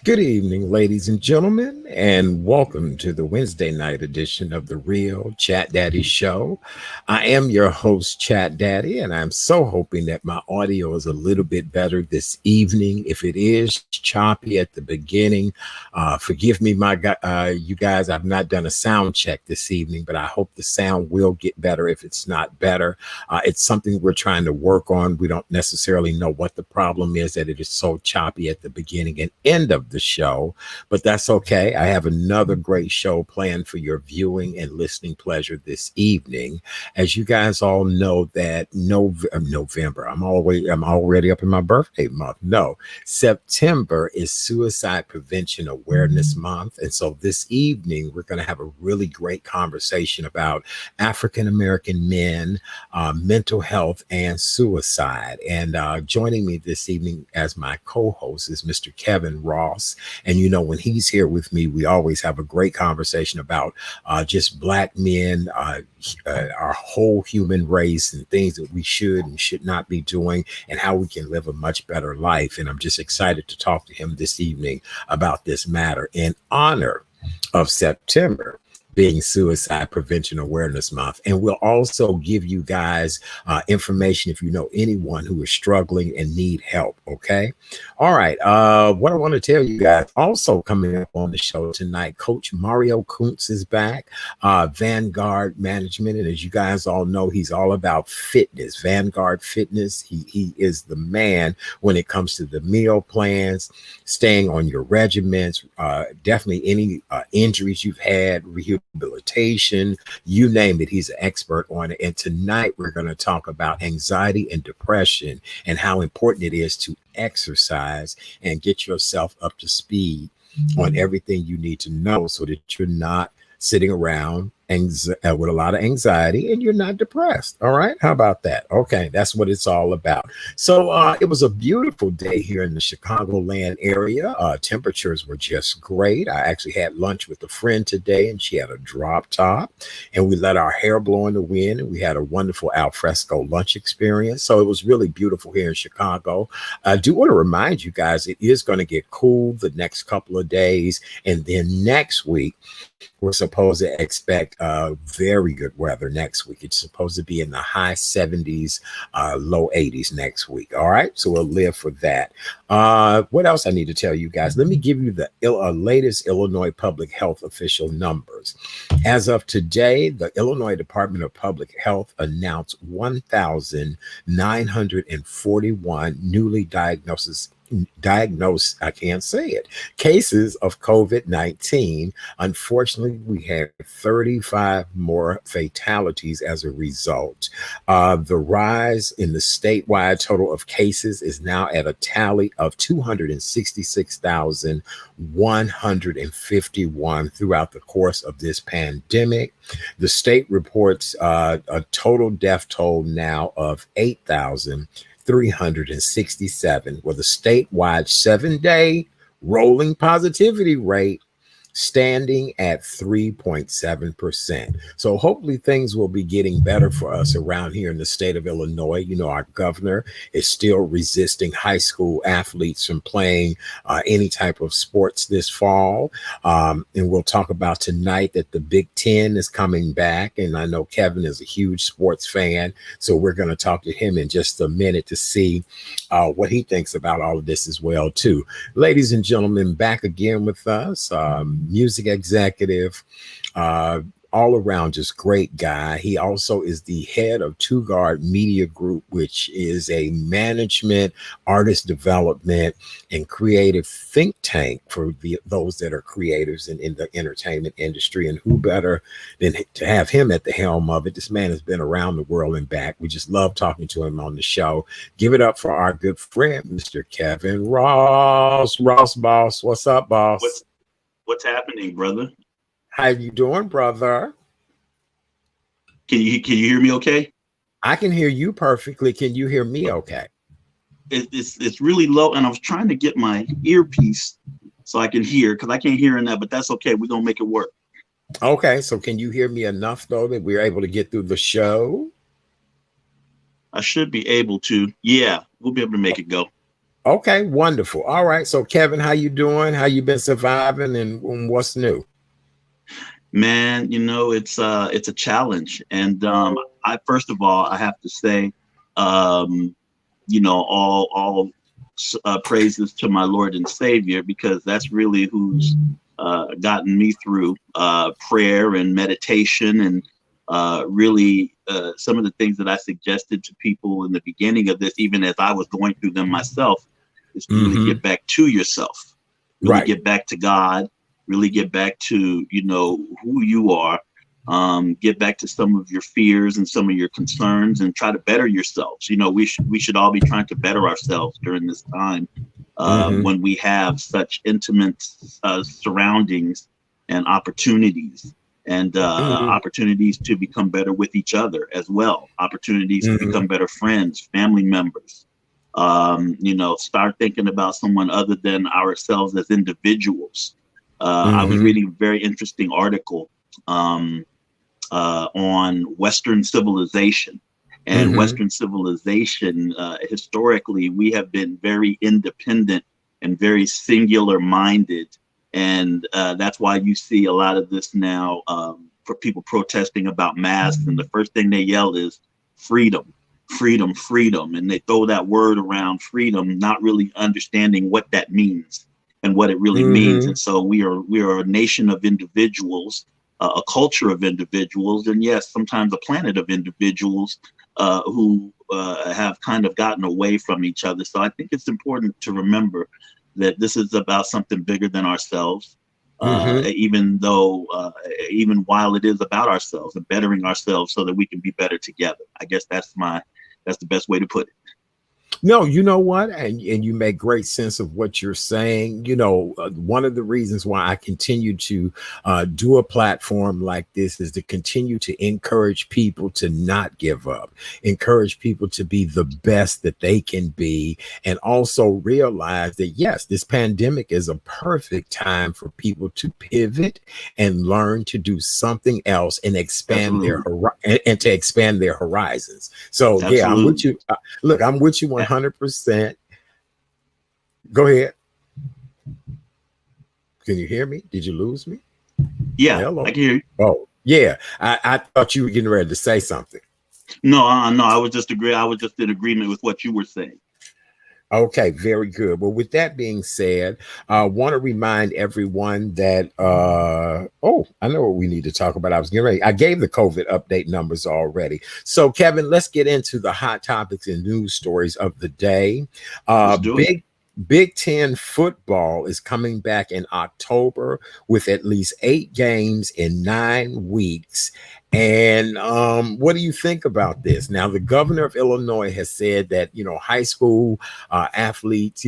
Good evening, ladies and gentlemen, and welcome to the Wednesday night edition of the Real Chat Daddy Show. I am your host, Chat Daddy, and I'm so hoping that my audio is a little bit better this evening. If it is choppy at the beginning, forgive me, you guys. I've not done a sound check this evening, but I hope the sound will get better if it's not better. It's something we're trying to work on. We don't necessarily know what the problem is that it is so choppy at the beginning and end of the show, but that's okay. I have another great show planned for your viewing and listening pleasure this evening. As you guys all know, that November, I'm already up in my birthday month. No, September is Suicide Prevention Awareness Month, and so this evening we're going to have a really great conversation about African American men, mental health, and suicide. And joining me this evening as my co-host is Mr. Kevin Ross. And when he's here with me, we always have a great conversation about just Black men, our whole human race, and things that we should and should not be doing, and how we can live a much better life. And I'm just excited to talk to him this evening about this matter in honor of September being Suicide Prevention Awareness Month. And we'll also give you guys information if you know anyone who is struggling and need help. Okay. All right. What I want to tell you guys, also coming up on the show tonight, Coach Mario Kuntz is back, Vanguard Management. And as you guys all know, he's all about fitness, Vanguard Fitness. He is the man when it comes to the meal plans, staying on your regimens, definitely any injuries you've had, rehabilitation, you name it, he's an expert on it. And tonight we're going to talk about anxiety and depression and how important it is to exercise and get yourself up to speed on everything you need to know so that you're not sitting around with a lot of anxiety and you're not depressed. All right. How about that? Okay. That's what it's all about. So it was a beautiful day here in the Chicagoland area. Temperatures were just great. I actually had lunch with a friend today and she had a drop top and we let our hair blow in the wind and we had a wonderful al fresco lunch experience. So it was really beautiful here in Chicago. I do want to remind you guys, it is going to get cool the next couple of days. And then next week, we're supposed to expect very good weather next week. It's supposed to be in the high 70s, low 80s next week. All right. So we'll live for that. What else I need to tell you guys? Let me give you the latest Illinois Public Health official numbers. As of today, the Illinois Department of Public Health announced 1,941 newly diagnosed, I can't say it, cases of COVID-19. Unfortunately, we had 35 more fatalities as a result. The rise in the statewide total of cases is now at a tally of 266,151 throughout the course of this pandemic. The state reports a total death toll now of 8,367, with a statewide 7-day rolling positivity rate standing at 3.7%. So hopefully things will be getting better for us around here in the state of Illinois. Our governor is still resisting high school athletes from playing any type of sports this fall. And we'll talk about tonight that the Big Ten is coming back. And I know Kevin is a huge sports fan. So we're going to talk to him in just a minute to see what he thinks about all of this as well, too. Ladies and gentlemen, back again with us. Music executive, all around just great guy. He also is the head of Two Guard Media Group, which is a management, artist development, and creative think tank for those that are creators in the entertainment industry. And who better than to have him at the helm of it? This man has been around the world and back. We just love talking to him on the show. Give it up for our good friend, Mr. Kevin Ross. Ross, boss. What's up, boss? What's happening, brother? How you doing, brother? Can you hear me okay? I can hear you perfectly. Can you hear me okay? It's really low, and I was trying to get my earpiece so I can hear, because I can't hear in that, but that's okay. We're gonna make it work. Okay, so can you hear me enough though that we're able to get through the show? I should be able to. Yeah, we'll be able to make it go. Okay, wonderful. All right. So Kevin, how you doing? How you been surviving and what's new? Man, it's a challenge, and I first of all I have to say, um, all praises to my Lord and Savior, because that's really who's gotten me through prayer and meditation, and really some of the things that I suggested to people in the beginning of this, even as I was going through them myself, is to really Mm-hmm. get back to yourself, really Right. get back to God, really get back to who you are, get back to some of your fears and some of your concerns, and try to better yourselves. We should all be trying to better ourselves during this time, Mm-hmm. when we have such intimate surroundings and opportunities, and Mm-hmm. opportunities to become better with each other as well, opportunities to Mm-hmm. become better friends, family members. Start thinking about someone other than ourselves as individuals. I was Mm-hmm. reading a very interesting article um, on Western civilization. And Mm-hmm. Western civilization, historically, we have been very independent and very singular minded. And that's why you see a lot of this now, for people protesting about masks. And the first thing they yell is freedom, freedom, freedom. And they throw that word around, freedom, not really understanding what that means and what it really means. Mm-hmm. And so we are a nation of individuals, a culture of individuals, and yes, sometimes a planet of individuals who have kind of gotten away from each other. So I think it's important to remember that this is about something bigger than ourselves. Mm-hmm. Even while it is about ourselves and bettering ourselves so that we can be better together. I guess that's the best way to put it. No, you know what? And you make great sense of what you're saying. One of the reasons why I continue to do a platform like this is to continue to encourage people to not give up, encourage people to be the best that they can be, and also realize that, yes, this pandemic is a perfect time for people to pivot and learn to do something else and expand Absolutely. and to expand their horizons. So, yeah, I'm with Absolutely. you. Look, I'm with you 100%. Go ahead. Can you hear me? Did you lose me? Yeah, I Hello. can hear you. Oh, yeah. I thought you were getting ready to say something. No, I was just in agreement with what you were saying. Okay, very good. Well, with that being said, I want to remind everyone that I know what we need to talk about. I was getting ready. I gave the COVID update numbers already. So, Kevin, let's get into the hot topics and news stories of the day. Let's do it. Big Ten football is coming back in October with at least 8 games in 9 weeks. And what do you think about this? Now, the governor of Illinois has said that, high school athletes,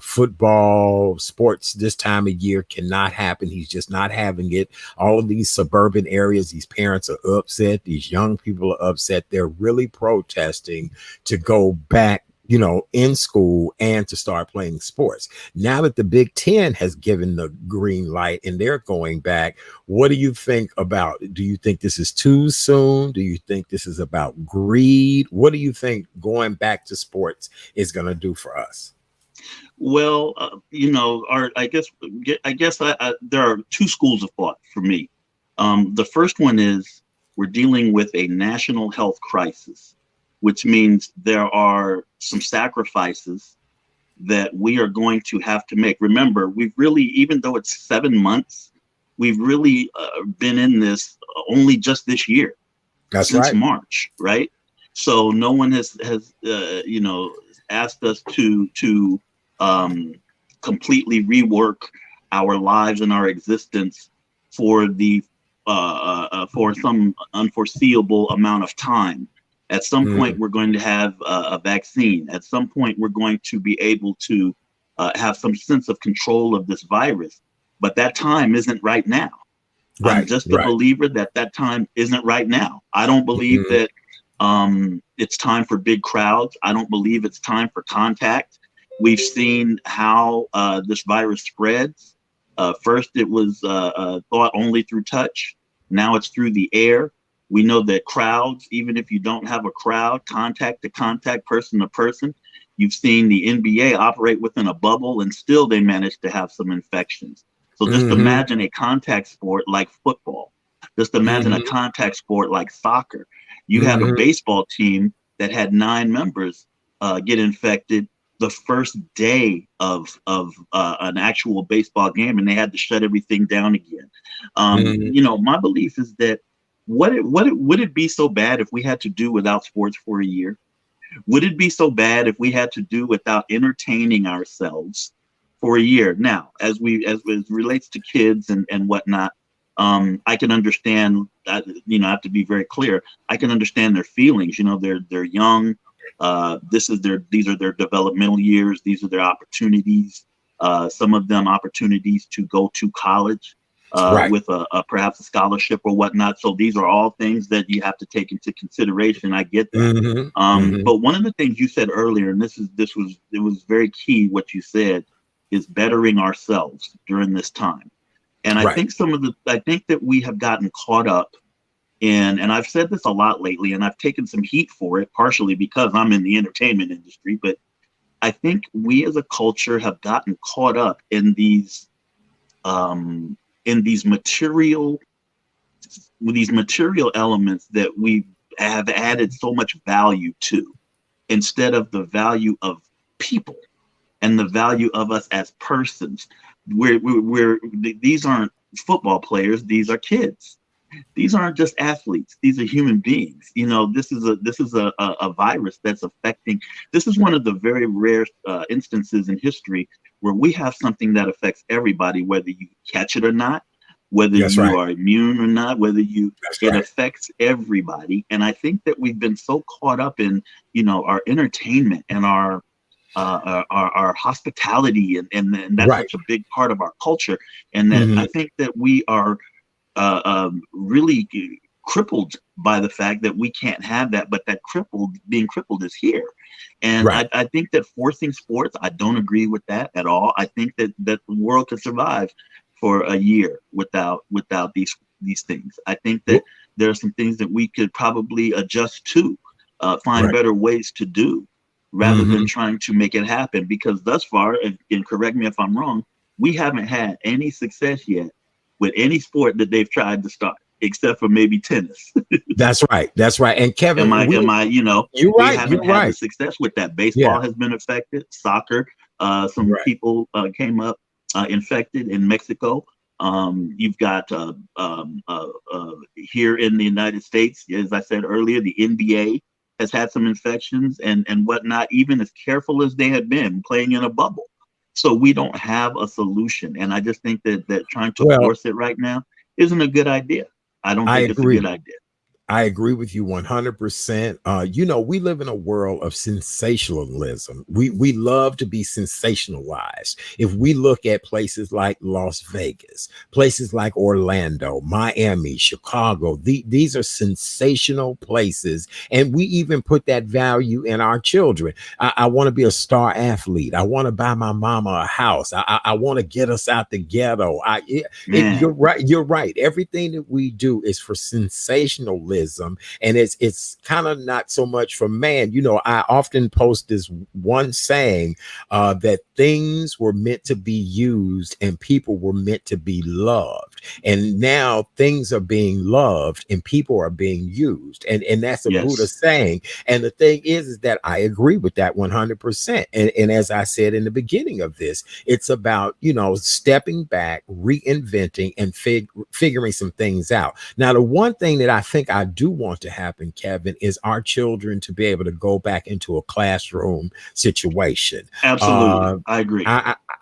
football, sports this time of year cannot happen. He's just not having it. All of these suburban areas, these parents are upset. These young people are upset. They're really protesting to go back, in school and to start playing sports. Now that the Big Ten has given the green light and they're going back, what do you think about it? Do you think this is too soon? Do you think this is about greed? What do you think going back to sports is going to do for us? Well, I guess there are two schools of thought for me. The first one is we're dealing with a national health crisis, which means there are some sacrifices that we are going to have to make. Remember, we've really, even though it's 7 months, we've really been in this only just this year, That's since right. March, right? So no one has asked us to um, completely rework our lives and our existence for the for some unforeseeable amount of time. At some point, Mhm. we're going to have a vaccine. At some point, we're going to be able to have some sense of control of this virus. But that time isn't right now. I'm Right, just a right. believer that that time isn't right now. I don't believe Mhm. that it's time for big crowds. I don't believe it's time for contact. We've seen how this virus spreads. First, it was thought only through touch. Now it's through the air. We know that crowds, even if you don't have a crowd, contact to contact, person to person, You've seen the NBA operate within a bubble, and still they manage to have some infections. So just imagine a contact sport like football. Just imagine a contact sport like soccer. You have a baseball team that had 9 members get infected the first day of an actual baseball game, and they had to shut everything down again. You know, my belief is that would it be so bad if we had to do without sports for a year? Would it be so bad if we had to do without entertaining ourselves for a year? Now, as it relates to kids and whatnot, I can understand that, you know, I have to be very clear. I can understand their feelings. You know, they're young. These are their developmental years. These are their opportunities. Some of them opportunities to go to college with perhaps a scholarship or whatnot. So these are all things that you have to take into consideration. I get that. But one of the things you said earlier, and it was very key what you said, is bettering ourselves during this time. And I think I think that we have gotten caught up in, and I've said this a lot lately, and I've taken some heat for it, partially because I'm in the entertainment industry, but I think we as a culture have gotten caught up in these material elements that we have added so much value to, instead of the value of people and the value of us as persons. These aren't football players. These are kids. These aren't just athletes. These are human beings. You know, this is a virus that's affecting. This is one of the very rare instances in history where we have something that affects everybody, whether you catch it or not, whether you are immune or not, whether it affects everybody. And I think that we've been so caught up in, you know, our entertainment and our hospitality, and that's such a big part of our culture. And that I think that we are really crippled by the fact that we can't have that, but that being crippled is here. And I think that forcing sports, I don't agree with that at all. I think that the world could survive for a year without these things. I think that there are some things that we could probably adjust to, find better ways to do, rather than trying to make it happen. Because thus far, and correct me if I'm wrong, we haven't had any success yet with any sport that they've tried to start, except for maybe tennis. That's right. And Kevin, you know, you're we right. haven't had the success with that. Baseball has been affected. Soccer, some people came up infected in Mexico. You've got here in the United States, as I said earlier, the NBA has had some infections and whatnot, even as careful as they had been playing in a bubble. So we don't have a solution. And I just think that trying to force it right now isn't a good idea. I don't think it's a good idea. I agree with you 100%. You know, we live in a world of sensationalism. We love to be sensationalized. If we look at places like Las Vegas, places like Orlando, Miami, Chicago, these are sensational places. And we even put that value in our children. I want to be a star athlete. I want to buy my mama a house. I want to get us out the ghetto. You're right. You're right. Everything that we do is for sensationalism. And it's kind of not so much for man. You know, I often post this one saying that things were meant to be used and people were meant to be loved. And now things are being loved and people are being used. And that's a Buddha saying. And the thing is that I agree with that 100%. And as I said in the beginning of this, it's about, you know, stepping back, reinventing and figuring some things out. Now, the one thing that I think I do want to happen, Kevin, is our children to be able to go back into a classroom situation. Absolutely. I agree.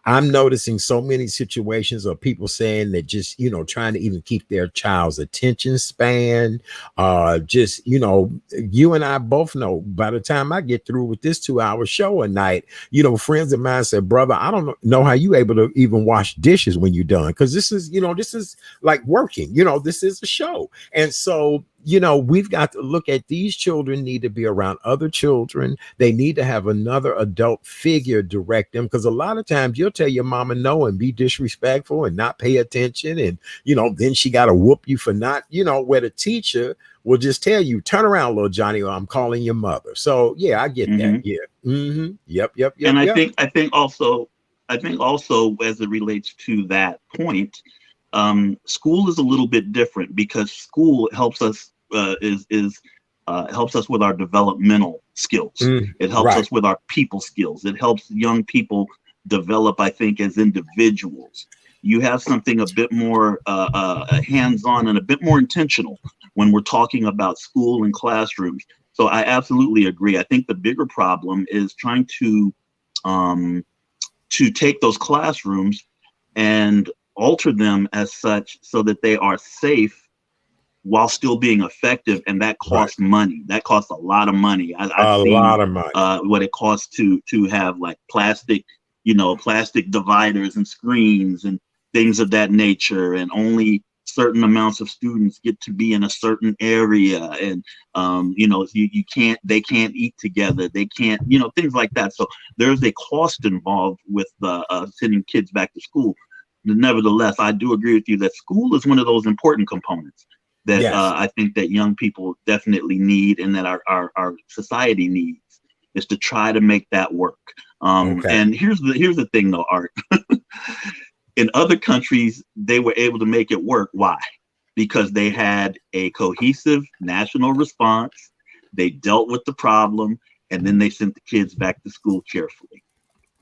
I'm noticing so many situations of people saying that just, you know, trying to even keep their child's attention span. Just, you know, you and I both know by the time I get through with this 2-hour show a night, you know, friends of mine said, brother, I don't know how you able to even wash dishes when you're done. Because this is like working, you know, this is a show. And so, you know, we've got to look at these children need to be around other children. They need to have another adult figure direct them, because a lot of times you'll tell your mama no and be disrespectful and not pay attention. And, you know, then she got to whoop you for not, you know, where the teacher will just tell you, turn around, little Johnny, or I'm calling your mother. So yeah, I get that. Hmm. Yeah. Yep. Yep. Yep. And Yep. I think also as it relates to that point, school is a little bit different because school helps us helps us with our developmental skills. It helps Right. us with our people skills. It helps young people develop, I think, as individuals. You have something a bit more hands-on and a bit more intentional when we're talking about school and classrooms. So I absolutely agree. I think the bigger problem is trying um, to take those classrooms and alter them as such so that they are safe while still being effective, and that Right. costs money. That costs a lot of money. I've A seen lot of money. what it costs to have like plastic, plastic dividers and screens and things of that nature, and only certain amounts of students get to be in a certain area, and you can't they can't eat together, they can't, things like that. So there's a cost involved with sending kids back to school. Nevertheless, I do agree with you that school is one of those important components that Yes. I think that young people definitely need, and that our society needs, is to try to make that work. Okay. And here's the thing though, Art. In other countries, they were able to make it work. Why? Because they had a cohesive national response. They dealt with the problem, and then they sent the kids back to school cheerfully.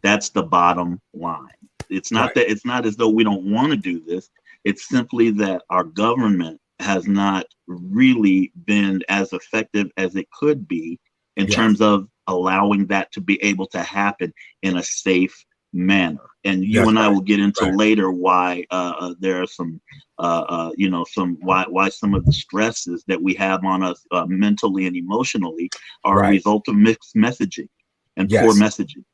That's the bottom line. Right. It's not as though we don't want to do this. It's simply that our government has not really been as effective as it could be in Yes. terms of allowing that to be able to happen in a safe manner. And you That's and I right. will get into Right. later why there are some, some why some of the stresses that we have on us mentally and emotionally are a Right. result of mixed messaging and poor Yes. messaging.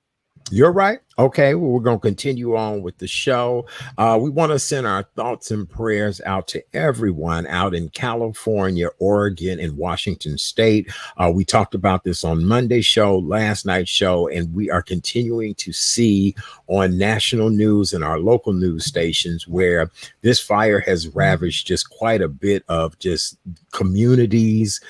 You're right. Okay, well, we're going to continue on with the show. We want to send our thoughts and prayers out to everyone out in California, Oregon, and Washington State. We talked about this on Monday's show, last night's show, and we are continuing to see on national news and our local news stations where this fire has ravaged just quite a bit of just communities,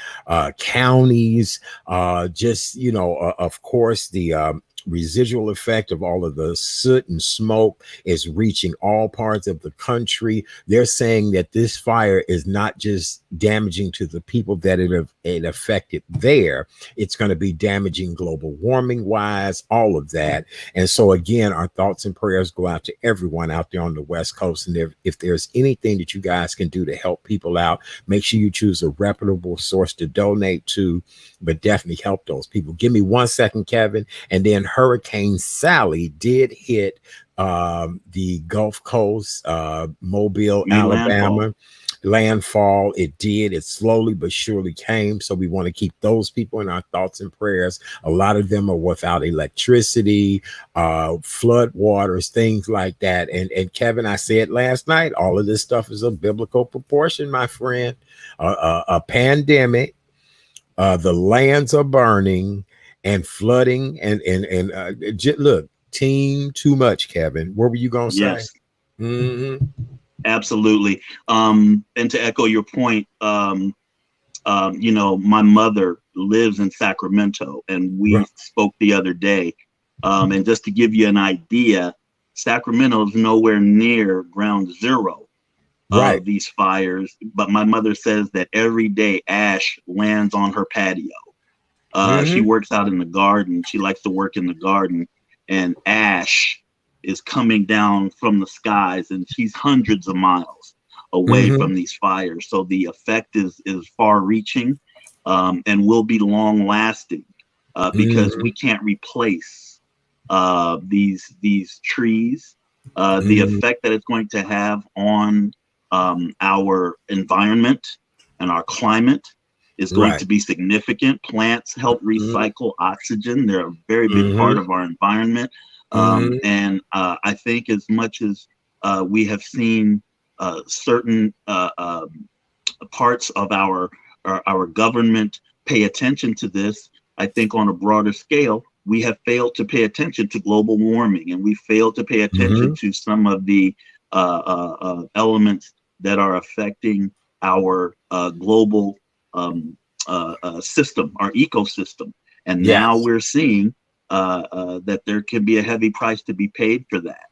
counties, of course, the residual effect of all of the soot and smoke is reaching all parts of the country. They're saying that this fire is not just damaging to the people that it affected there, it's going to be damaging global warming wise, all of that. And so again, our thoughts and prayers go out to everyone out there on the West Coast. And if there's anything that you guys can do to help people out, make sure you choose a reputable source to donate to, but definitely help those people. Give me 1 second, Kevin. And then Hurricane Sally did hit the Gulf Coast, Mobile, Made landfall. Alabama. Landfall. It did. It slowly but surely came. So we want to keep those people in our thoughts and prayers. A lot of them are without electricity, flood waters, things like that. And Kevin, I said last night, all of this stuff is a biblical proportion, my friend. A pandemic, the lands are burning and flooding look, team too much, Kevin. What were you gonna say? Yes. Mm-hmm. Absolutely. And to echo your point, my mother lives in Sacramento, and we Right. spoke the other day. And just to give you an idea, Sacramento is nowhere near ground zero Right. of these fires. But my mother says that every day ash lands on her patio. She Mm-hmm. works out in the garden. She likes to work in the garden, and ash is coming down from the skies, and she's hundreds of miles away Mm-hmm. from these fires. So the effect is far reaching, and will be long lasting, because Mm-hmm. we can't replace these trees. The Mm-hmm. effect that it's going to have on our environment and our climate is going Right. to be significant. Plants help recycle oxygen. They're a very big part Mm-hmm. of our environment. Mm-hmm. And I think as much as we have seen certain parts of our government pay attention to this, I think on a broader scale, we have failed to pay attention to global warming, and we failed to pay attention Mm-hmm. to some of the elements that are affecting our global system, our ecosystem. And now Yes. we're seeing that there can be a heavy price to be paid for that.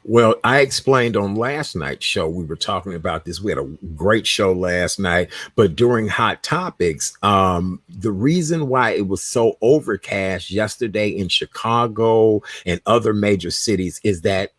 Well, I explained on last night's show, we were talking about this. We had a great show last night, but during Hot Topics, the reason why it was so overcast yesterday in Chicago and other major cities is that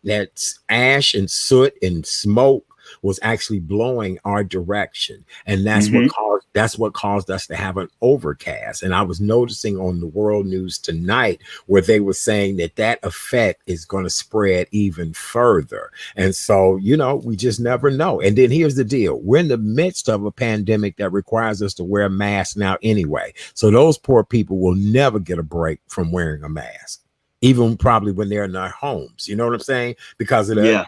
ash and soot and smoke was actually blowing our direction, and Mm-hmm. that's what caused us to have an overcast. And I was noticing on the world news tonight where they were saying that effect is going to spread even further. And so, we just never know. And then here's the deal: we're in the midst of a pandemic that requires us to wear masks now anyway. So those poor people will never get a break from wearing a mask, even probably when they're in their homes. You know what I'm saying? Because of the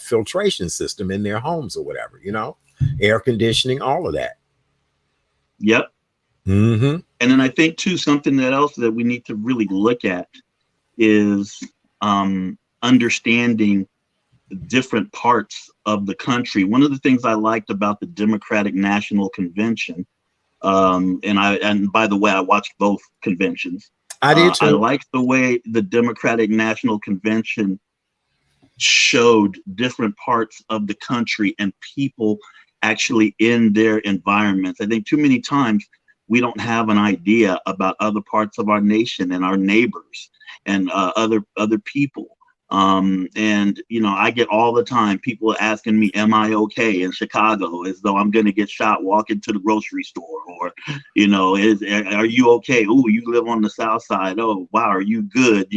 filtration system in their homes or whatever, air conditioning, all of that. Yep. Mm-hmm. And then I think too, something else that we need to really look at is understanding different parts of the country. One of the things I liked about the Democratic National Convention, and by the way, I watched both conventions. I did too. I liked the way the Democratic National Convention showed different parts of the country and people actually in their environments. I think too many times we don't have an idea about other parts of our nation and our neighbors and other people. And I get all the time people asking me, am I okay in Chicago, as though I'm going to get shot walking to the grocery store, or, are you okay? Oh, you live on the South Side. Oh, wow. Are you good?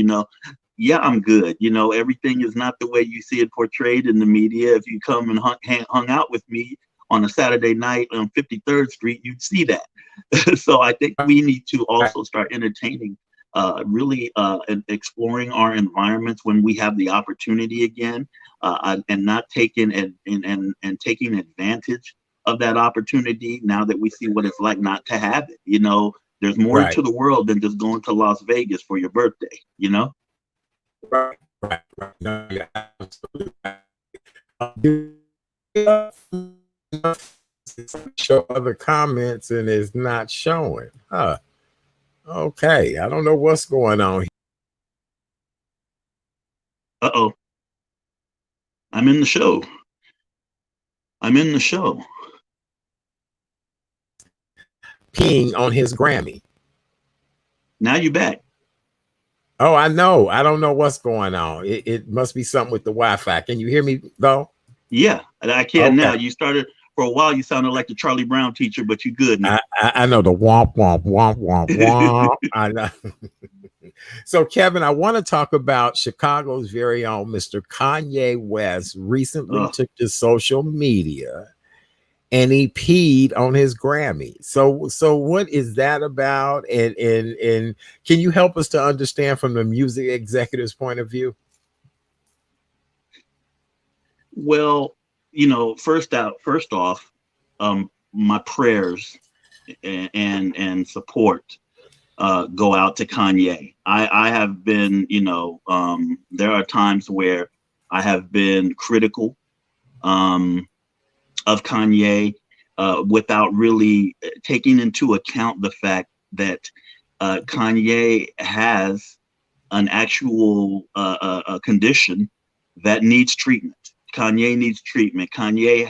Yeah, I'm good. Everything is not the way you see it portrayed in the media. If you come and hung out with me on a Saturday night on 53rd Street, you'd see that. So I think we need to also start entertaining, really and exploring our environments when we have the opportunity again, and not taking and taking advantage of that opportunity now that we see what it's like not to have it. There's more to the world than just going to Las Vegas for your birthday, Right. No, yeah, absolutely. Show other comments and it's not showing. Okay, I don't know what's going on. Uh-oh. I'm in the show. Peeing on his Grammy. Now you're back. Oh, I know. I don't know what's going on. It must be something with the Wi-Fi. Can you hear me though? Yeah, I can now. You started for a while. You sounded like the Charlie Brown teacher, but you good now. I know the womp womp womp womp womp. I know. So, Kevin, I want to talk about Chicago's very own Mr. Kanye West recently took to social media and he peed on his Grammy. So what is that about? And can you help us to understand from the music executive's point of view? Well, first off, my prayers and support go out to Kanye. I have been, there are times where I have been critical of Kanye without really taking into account the fact that Kanye has an actual condition that needs treatment. Kanye needs treatment. Kanye's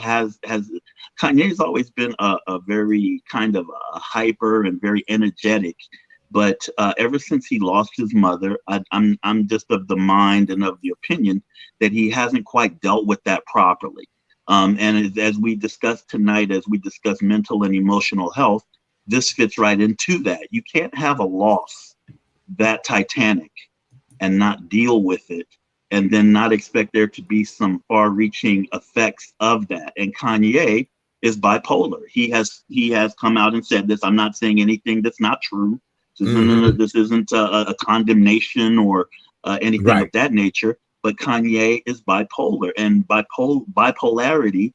always been a very kind of a hyper and very energetic, but ever since he lost his mother, I'm just of the mind and of the opinion that he hasn't quite dealt with that properly. And as we discussed tonight, as we discuss mental and emotional health, this fits right into that. You can't have a loss that titanic and not deal with it, and then not expect there to be some far-reaching effects of that. And Kanye is bipolar. He has come out and said this. I'm not saying anything that's not true. This isn't a condemnation or anything of that nature. But Kanye is bipolar, and bipolarity,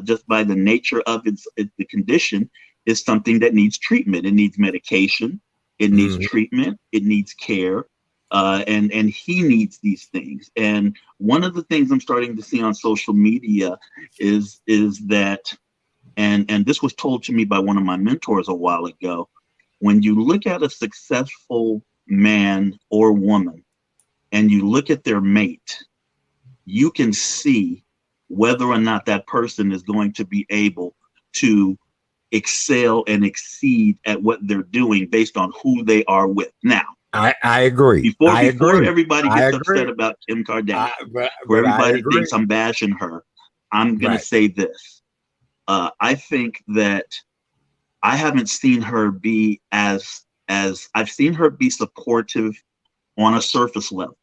just by the nature of the condition, is something that needs treatment. It needs medication. It needs treatment. It needs care. And he needs these things. And one of the things I'm starting to see on social media is that And this was told to me by one of my mentors a while ago. When you look at a successful man or woman and you look at their mate, you can see whether or not that person is going to be able to excel and exceed at what they're doing based on who they are with. Now, I agree. Before I agree. everybody I gets agree. upset about Kim Kardashian, before But I everybody agree. thinks I'm bashing her, I'm going Right. to say this. I think that I haven't seen her be as I've seen her be supportive on a surface level.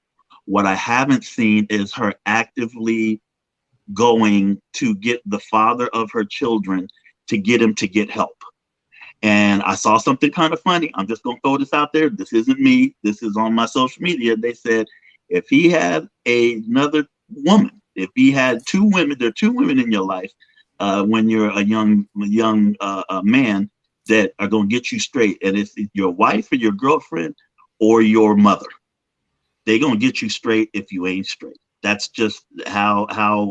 What I haven't seen is her actively going to get the father of her children to get him to get help. And I saw something kind of funny. I'm just going to throw this out there. This isn't me. This is on my social media. They said if he had another woman, if he had two women, there are two women in your life when you're a young man that are going to get you straight. And it's your wife or your girlfriend or your mother. They're going to get you straight if you ain't straight. That's just how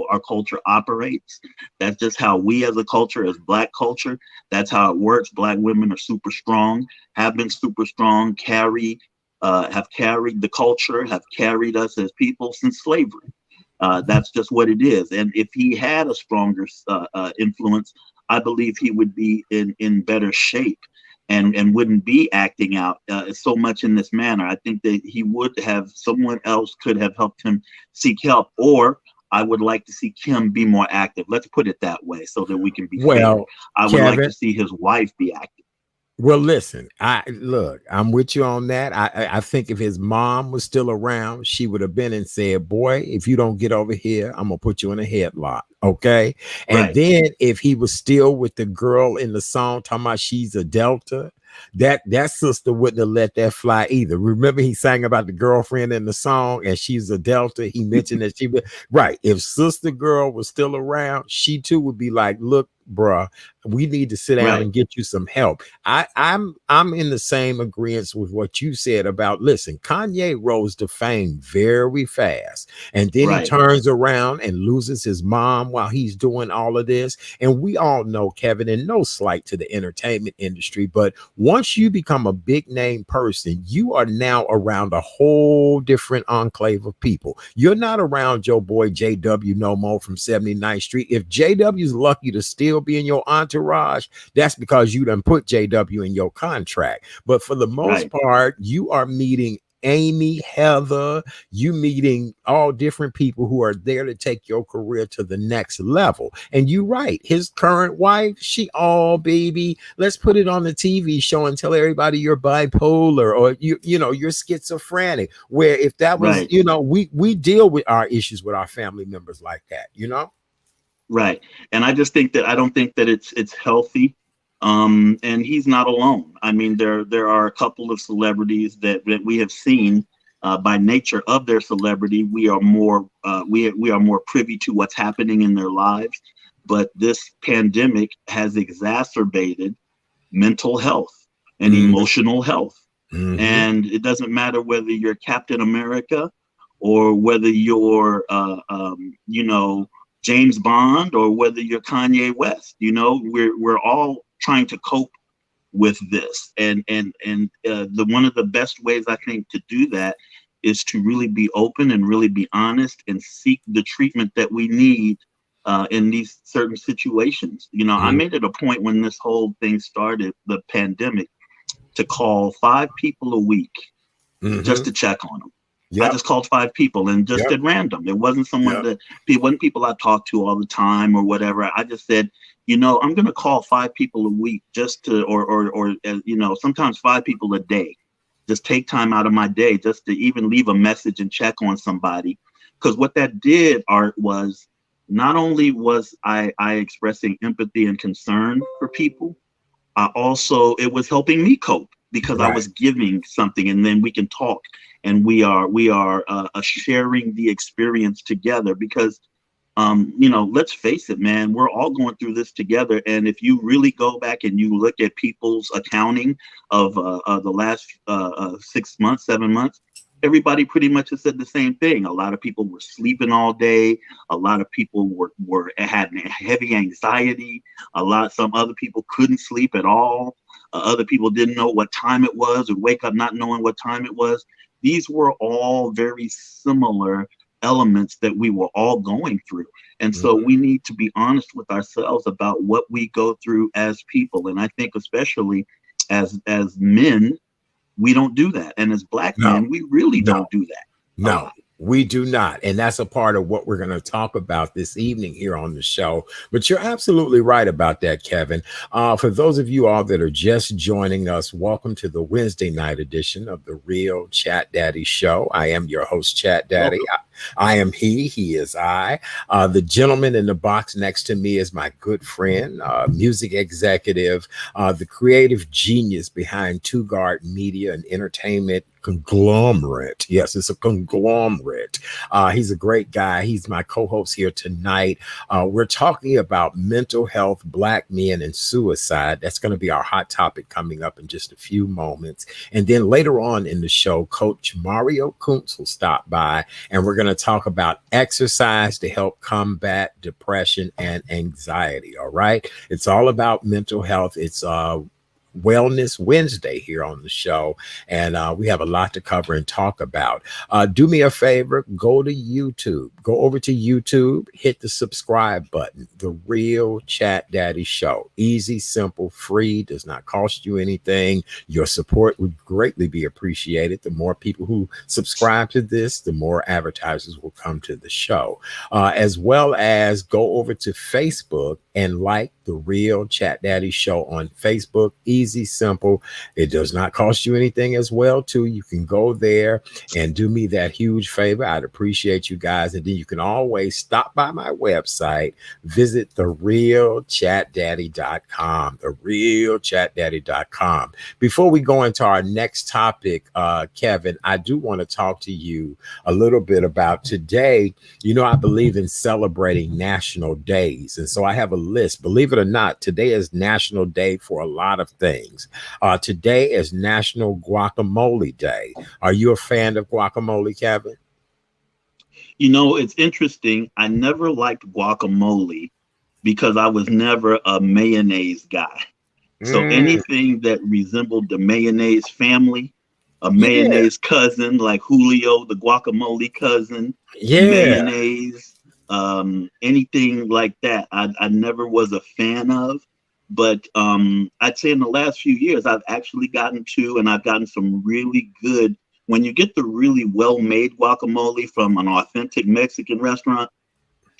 our culture operates. That's just how we as a culture, as Black culture, that's how it works. Black women are super strong, have been super strong, have carried the culture, have carried us as people since slavery. That's just what it is. And if he had a stronger influence, I believe he would be in better shape and wouldn't be acting out so much in this manner. I think that he would have, someone else could have helped him seek help, or I would like to see Kim be more active. Let's put it that way so that we can be fair. I would like to see his wife be active. Well, listen, I'm with you on that. I think if his mom was still around, she would have been and said, boy, if you don't get over here, I'm going to put you in a headlock. Okay. And Right. then if he was still with the girl in the song talking about she's a Delta, that sister wouldn't have let that fly either. Remember, he sang about the girlfriend in the song and she's a Delta. He mentioned that she would, right. If sister girl was still around, she too would be like, look, bruh, we need to sit down and get you some help. I'm in the same agreement with what you said about, listen, Kanye rose to fame very fast. And then he turns around and loses his mom while he's doing all of this. And we all know, Kevin, and no slight to the entertainment industry, but once you become a big name person, you are now around a whole different enclave of people. You're not around your boy JW no more from 79th Street. If JW's lucky to still be in your entourage, that's because you done put JW in your contract. But for the most part, you are meeting Amy, Heather, you meeting all different people who are there to take your career to the next level. And you're right, his current wife, she, oh baby, let's put it on the TV show and tell everybody you're bipolar or you know you're schizophrenic. Where if that was, you know, we deal with our issues with our family members like that, you know. Right. And I just think that I don't think that it's healthy. And he's not alone. I mean, there are a couple of celebrities that we have seen by nature of their celebrity. We are more we are more privy to what's happening in their lives. But this pandemic has exacerbated mental health and emotional health. And it doesn't matter whether you're Captain America or whether you're you know, James Bond or whether you're Kanye West. You know, we're all trying to cope with this, and the one of the best ways I think to do that is to really be open and really be honest and seek the treatment that we need in these certain situations. You know, I made it a point when this whole thing started, the pandemic, to call 5 people a week just to check on them. I just called 5 people and just at random. It wasn't someone that it wasn't people I talked to all the time or whatever. I just said, you know, I'm going to call 5 people a week just to, or you know, sometimes 5 people a day. Just take time out of my day just to even leave a message and check on somebody. Because what that did, Art, was not only was I expressing empathy and concern for people, it was helping me cope because I was giving something, and then we can talk. And we are sharing the experience together because, you know, let's face it, man, we're all going through this together. And if you really go back and you look at people's accounting of the last 6 months, 7 months, everybody pretty much has said the same thing. A lot of people were sleeping all day. A lot of people were had heavy anxiety. Some other people couldn't sleep at all. Other people didn't know what time it was, would wake up not knowing what time it was. These were all very similar elements that we were all going through. And so we need to be honest with ourselves about what we go through as people. And I think especially as men, we don't do that. And as Black men, we really don't do that. No, we do not. And that's a part of what we're going to talk about this evening here on the show. But you're absolutely right about that, Kevin. For those of you all that are just joining us, welcome to the Wednesday night edition of the Real Chat Daddy Show. I am your host, Chat Daddy. I am he is I. The gentleman in the box next to me is my good friend, music executive, the creative genius behind Two Guard Media and Entertainment conglomerate. Yes, it's a conglomerate. He's a great guy. He's my co-host here tonight. We're talking about mental health, Black men, and suicide. That's going to be our hot topic coming up in just a few moments. And then later on in the show, Coach Mario Kuntz will stop by, and we're going to talk about exercise to help combat depression and anxiety. All right. It's all about mental health. It's Wellness Wednesday here on the show, and we have a lot to cover and talk about. Do me a favor, go to YouTube, go over to YouTube, hit the subscribe button. The Real Chat Daddy Show. Easy, simple, free, does not cost you anything. Your support would greatly be appreciated. The more people who subscribe to this, the more advertisers will come to the show, as well as go over to Facebook and like the Real Chat Daddy Show on Facebook. Easy, simple. It does not cost you anything as well, too. You can go there and do me that huge favor. I'd appreciate you guys. And then you can always stop by my website, visit therealchatdaddy.com, therealchatdaddy.com. Before we go into our next topic, Kevin, I do want to talk to you a little bit about today. You know, I believe in celebrating national days. And so I have a list. Believe it or not, today is National Day for a lot of things. Today is National Guacamole Day. Are you a fan of guacamole, Kevin? You know, it's interesting. I never liked guacamole because I was never a mayonnaise guy. So anything that resembled the mayonnaise family, a mayonnaise cousin like Julio, the guacamole cousin, mayonnaise, anything like that, I never was a fan of. But I'd say in the last few years, I've actually gotten some really good, when you get the really well-made guacamole from an authentic Mexican restaurant,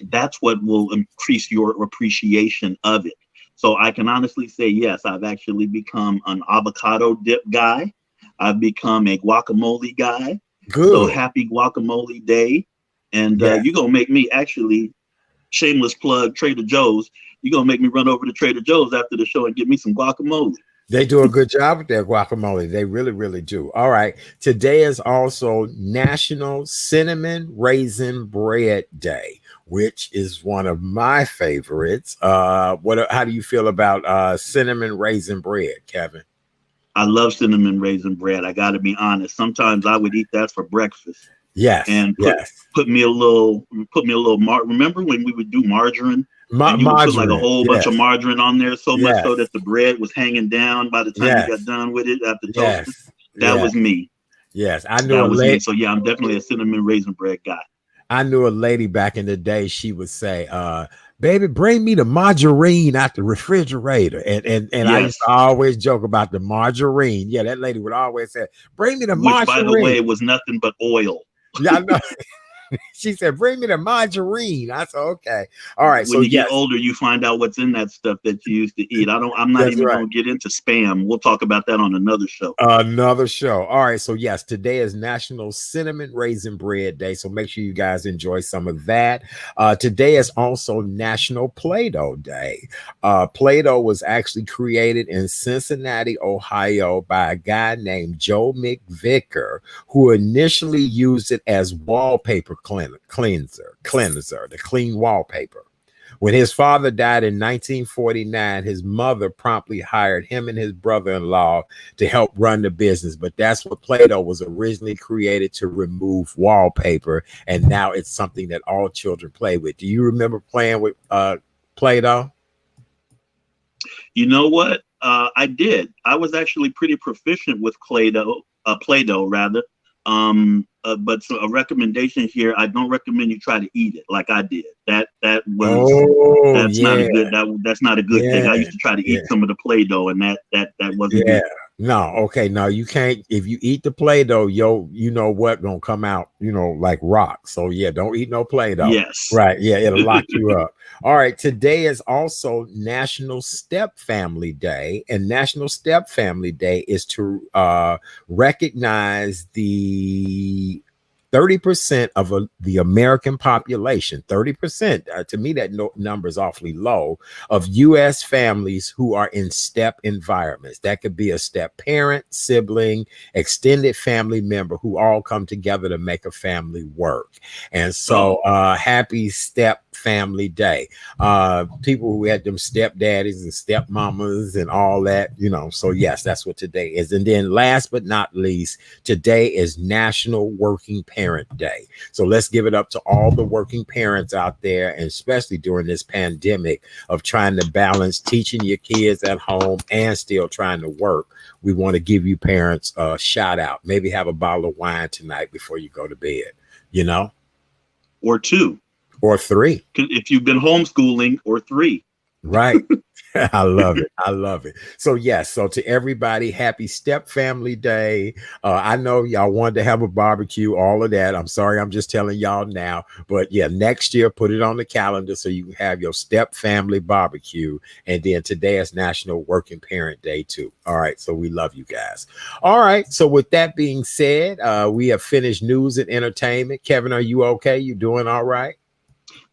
that's what will increase your appreciation of it. So I can honestly say, yes, I've actually become an avocado dip guy. I've become a guacamole guy. Good. So happy guacamole day. And you're going to make me actually, shameless plug, Trader Joe's. You're going to make me run over to Trader Joe's after the show and get me some guacamole. They do a good job with their guacamole. They really, really do. All right. Today is also National Cinnamon Raisin Bread Day, which is one of my favorites. How do you feel about cinnamon raisin bread, Kevin? I love cinnamon raisin bread. I got to be honest. Sometimes I would eat that for breakfast. Yes. And put me a little. Remember when we would do margarine? And you would put like a whole bunch of margarine on there, so much so that the bread was hanging down by the time you got done with it after toasting. That was me. Yes, I knew a lady. So yeah, I'm definitely a cinnamon raisin bread guy. I knew a lady back in the day. She would say, "Baby, bring me the margarine out the refrigerator." And I used to always joke about the margarine. Yeah, that lady would always say, "Bring me the margarine." By the way, it was nothing but oil. Yeah, I know. She said, "Bring me the margarine." I said, "Okay, all right." When you get older, you find out what's in that stuff that you used to eat. I'm not even going to get into spam. We'll talk about that on another show. All right. So yes, today is National Cinnamon Raisin Bread Day. So make sure you guys enjoy some of that. Today is also National Play-Doh Day. Play-Doh was actually created in Cincinnati, Ohio, by a guy named Joe McVicker, who initially used it as wallpaper cleanser to clean wallpaper. When his father died in 1949, his mother promptly hired him and his brother-in-law to help run the business. But that's what Play-Doh was originally created to remove wallpaper, and now it's something that all children play with. Do you remember playing with Play-Doh? You know what? I did. I was actually pretty proficient with Play-Doh rather. But so a recommendation here, I don't recommend you try to eat it like I did. That's not a good that's not a good thing. I used to try to eat some of the Play-Doh, and that wasn't good. No, okay, no, you can't. If you eat the Play-Doh, you know what gonna come out, like rock. So yeah, don't eat no Play-Doh. Yes. Right. Yeah, it'll lock you up. All right. Today is also National Step Family Day, and National Step Family Day is to recognize the 30% of the American population, 30%, to me, that number is awfully low, of U.S. families who are in step environments. That could be a step parent, sibling, extended family member who all come together to make a family work. And so happy Step Family Day. People who had them stepdaddies and stepmamas and all that, so yes, that's what today is. And then last but not least, today is National Working Parent Day. So let's give it up to all the working parents out there, and especially during this pandemic of trying to balance teaching your kids at home and still trying to work. We want to give you parents a shout out. Maybe have a bottle of wine tonight before you go to bed, or 2 or 3 if you've been homeschooling, or 3. Right. I love it. I love it. So yes, so to everybody, happy Step Family Day. I know y'all wanted to have a barbecue, all of that. I'm sorry, I'm just telling y'all now, but yeah, next year put it on the calendar so you can have your Step Family barbecue. And then today is National Working Parent Day too. All right, so we love you guys. All right, so with that being said, we have finished news and entertainment. Kevin, are you okay? You doing all right?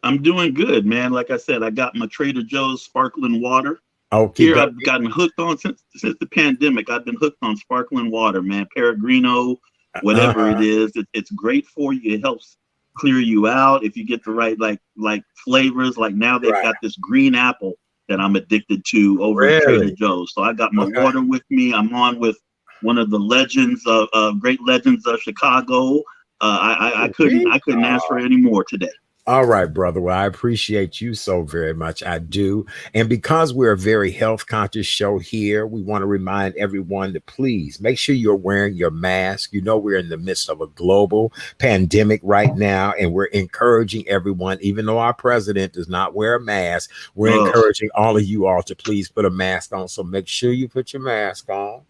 I'm doing good, man. Like I said, I got my Trader Joe's sparkling water. Okay. Here I've gotten hooked on since the pandemic. I've been hooked on sparkling water, man. Pellegrino, whatever it is, it's great for you. It helps clear you out if you get the right like flavors. Like now they've got this green apple that I'm addicted to over at Trader Joe's. So I got my water with me. I'm on with one of the legends of great legends of Chicago. I couldn't ask for any more today. All right, brother. Well, I appreciate you so very much. I do. And because we're a very health conscious show here, we want to remind everyone to please make sure you're wearing your mask. We're in the midst of a global pandemic right now, and we're encouraging everyone, even though our president does not wear a mask, we're encouraging all of you all to please put a mask on. So make sure you put your mask on.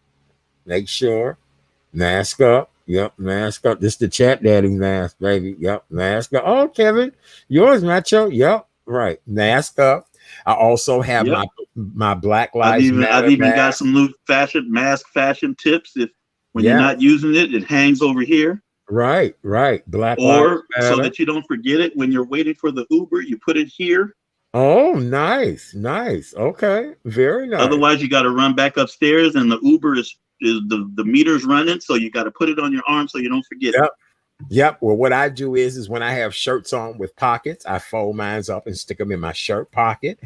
Make sure. Mask up. Yep, mask up. This is the Chat Daddy mask, baby. Yep, mask up. Oh, Kevin, yours, Macho. Yep, right. Mask up. I also have my Black Lives Matter. I've even got some new mask fashion tips. If when you're not using it, it hangs over here. Right. Black Lives Matter. So that you don't forget it when you're waiting for the Uber, you put it here. Oh, nice. Okay, very nice. Otherwise, you got to run back upstairs, and the Uber is the meter's running, so you got to put it on your arm so you don't forget it. Yep. Well, what I do is when I have shirts on with pockets, I fold mine up and stick them in my shirt pocket.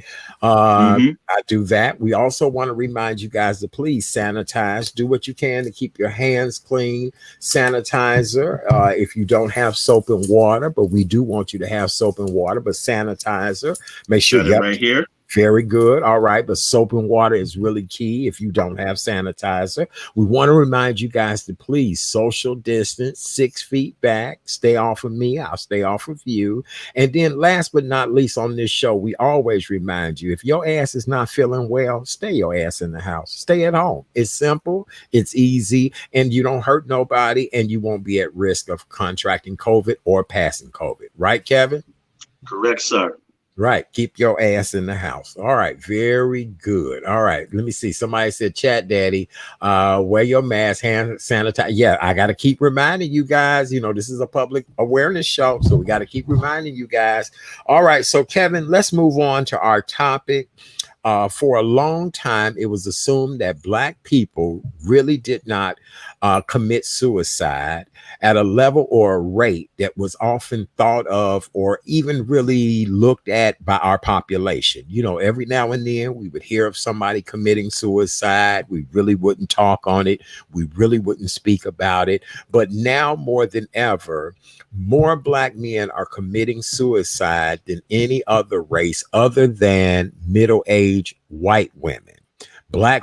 I do that. We also want to remind you guys to please sanitize. Do what you can to keep your hands clean. Sanitizer. If you don't have soap and water, but we do want you to have soap and water, but sanitizer. Make sure right here. Very good. All right. But soap and water is really key if you don't have sanitizer. We want to remind you guys to please social distance, 6 feet back. Stay off of me. I'll stay off of you. And then last but not least on this show, we always remind you, if your ass is not feeling well, stay your ass in the house. Stay at home. It's simple. It's easy. And you don't hurt nobody. And you won't be at risk of contracting COVID or passing COVID. Right, Kevin? Correct, sir. Right. Keep your ass in the house. All right. Very good. All right. Let me see. Somebody said, Chat Daddy, wear your mask, hand sanitize. Yeah, I got to keep reminding you guys, this is a public awareness show. So we got to keep reminding you guys. All right. So, Kevin, let's move on to our topic. for a long time, it was assumed that Black people really did not commit suicide at a level or a rate that was often thought of or even really looked at by our population. You know, every now and then we would hear of somebody committing suicide. We really wouldn't talk on it. We really wouldn't speak about it. But now more than ever, more Black men are committing suicide than any other race other than middle-aged white women. Black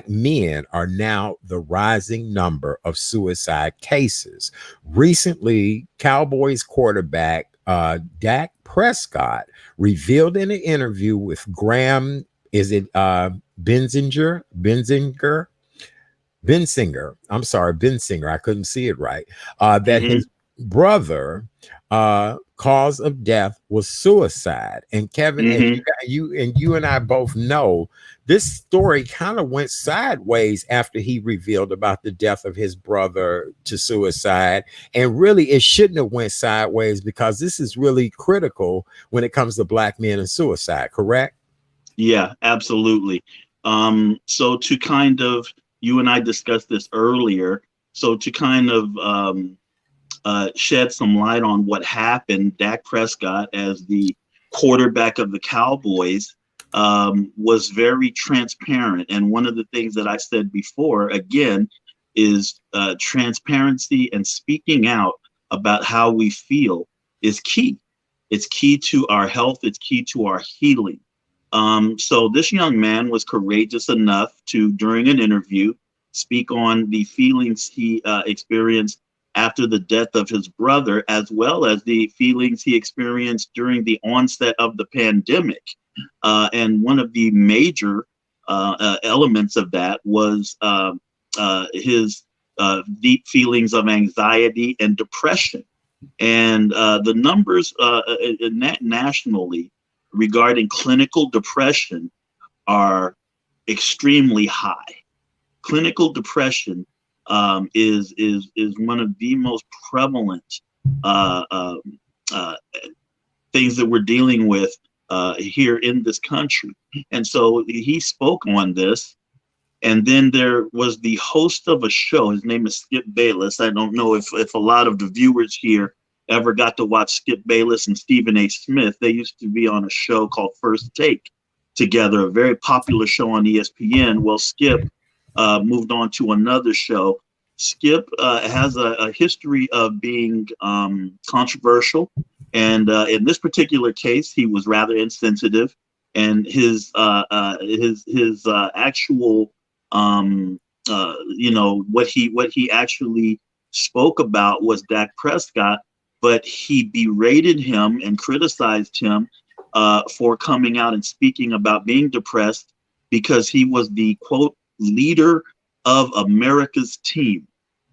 men are now the rising number of suicide cases. Recently, Cowboys quarterback Dak Prescott revealed in an interview with Graham, is it Bensinger? I'm sorry, Bensinger. I couldn't see it right. That his brother cause of death was suicide. And Kevin, as you and I both know, this story kind of went sideways after he revealed about the death of his brother to suicide. And really, it shouldn't have went sideways, because this is really critical when it comes to Black men and suicide, correct? Yeah, absolutely. So to kind of, you and I discussed this earlier, so to kind of shed some light on what happened, Dak Prescott, as the quarterback of the Cowboys, was very transparent. And one of the things that I said before, again, is transparency and speaking out about how we feel is key. It's key to our health. It's key to our healing. So this young man was courageous enough to, during an interview, speak on the feelings he experienced after the death of his brother, as well as the feelings he experienced during the onset of the pandemic. And one of the major elements of that was his deep feelings of anxiety and depression. And the numbers nationally regarding clinical depression are extremely high. Clinical depression is one of the most prevalent things that we're dealing with here in this country. And so he spoke on this. And then there was the host of a show. His name is Skip Bayless. I don't know if a lot of the viewers here ever got to watch Skip Bayless and Stephen A. Smith. They used to be on a show called First Take together, a very popular show on ESPN. Well, Skip moved on to another show. Skip has a history of being controversial. And in this particular case, he was rather insensitive. And his actual what he actually spoke about was Dak Prescott, but he berated him and criticized him for coming out and speaking about being depressed because he was the, quote, leader of America's team,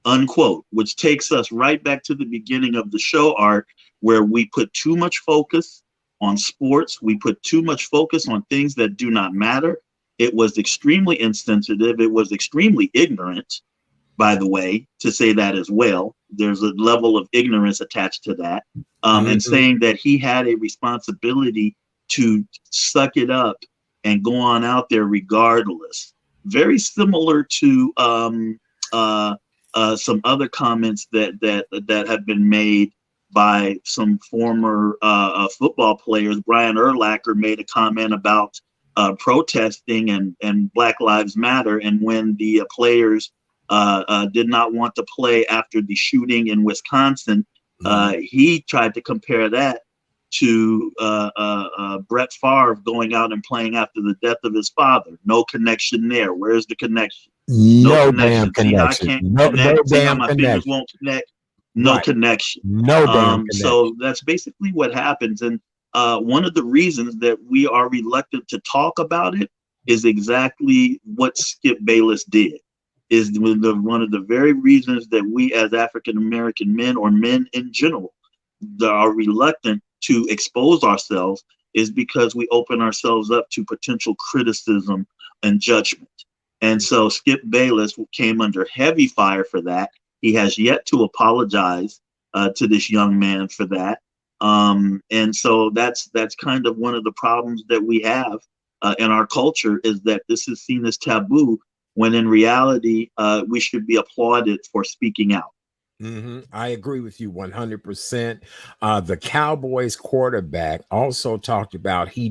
unquote, which takes us right back to the beginning of the show, Art, where we put too much focus on sports. We put too much focus on things that do not matter. It was extremely insensitive. It was extremely ignorant, by the way, to say that as well. There's a level of ignorance attached to that. And saying that he had a responsibility to suck it up and go on out there regardless. Very similar to some other comments that have been made by some former football players. Brian Urlacher made a comment about protesting and Black Lives Matter, and when the players did not want to play after the shooting in Wisconsin, he tried to compare that to Brett Favre going out and playing after the death of his father. No connection there. Where's the connection? No damn connection. See, I can't no connect. See how damn my connection. fingers won't connect? No Right. connection. No damn connection. So that's basically what happens. And one of the reasons that we are reluctant to talk about it is exactly what Skip Bayless did. Is one of the very reasons that we as African American men, or men in general, that are reluctant to expose ourselves, is because we open ourselves up to potential criticism and judgment. And so Skip Bayless came under heavy fire for that. He has yet to apologize to this young man for that. And so that's kind of one of the problems that we have in our culture is that this is seen as taboo, when in reality, we should be applauded for speaking out. I agree with you 100%. The Cowboys quarterback also talked about he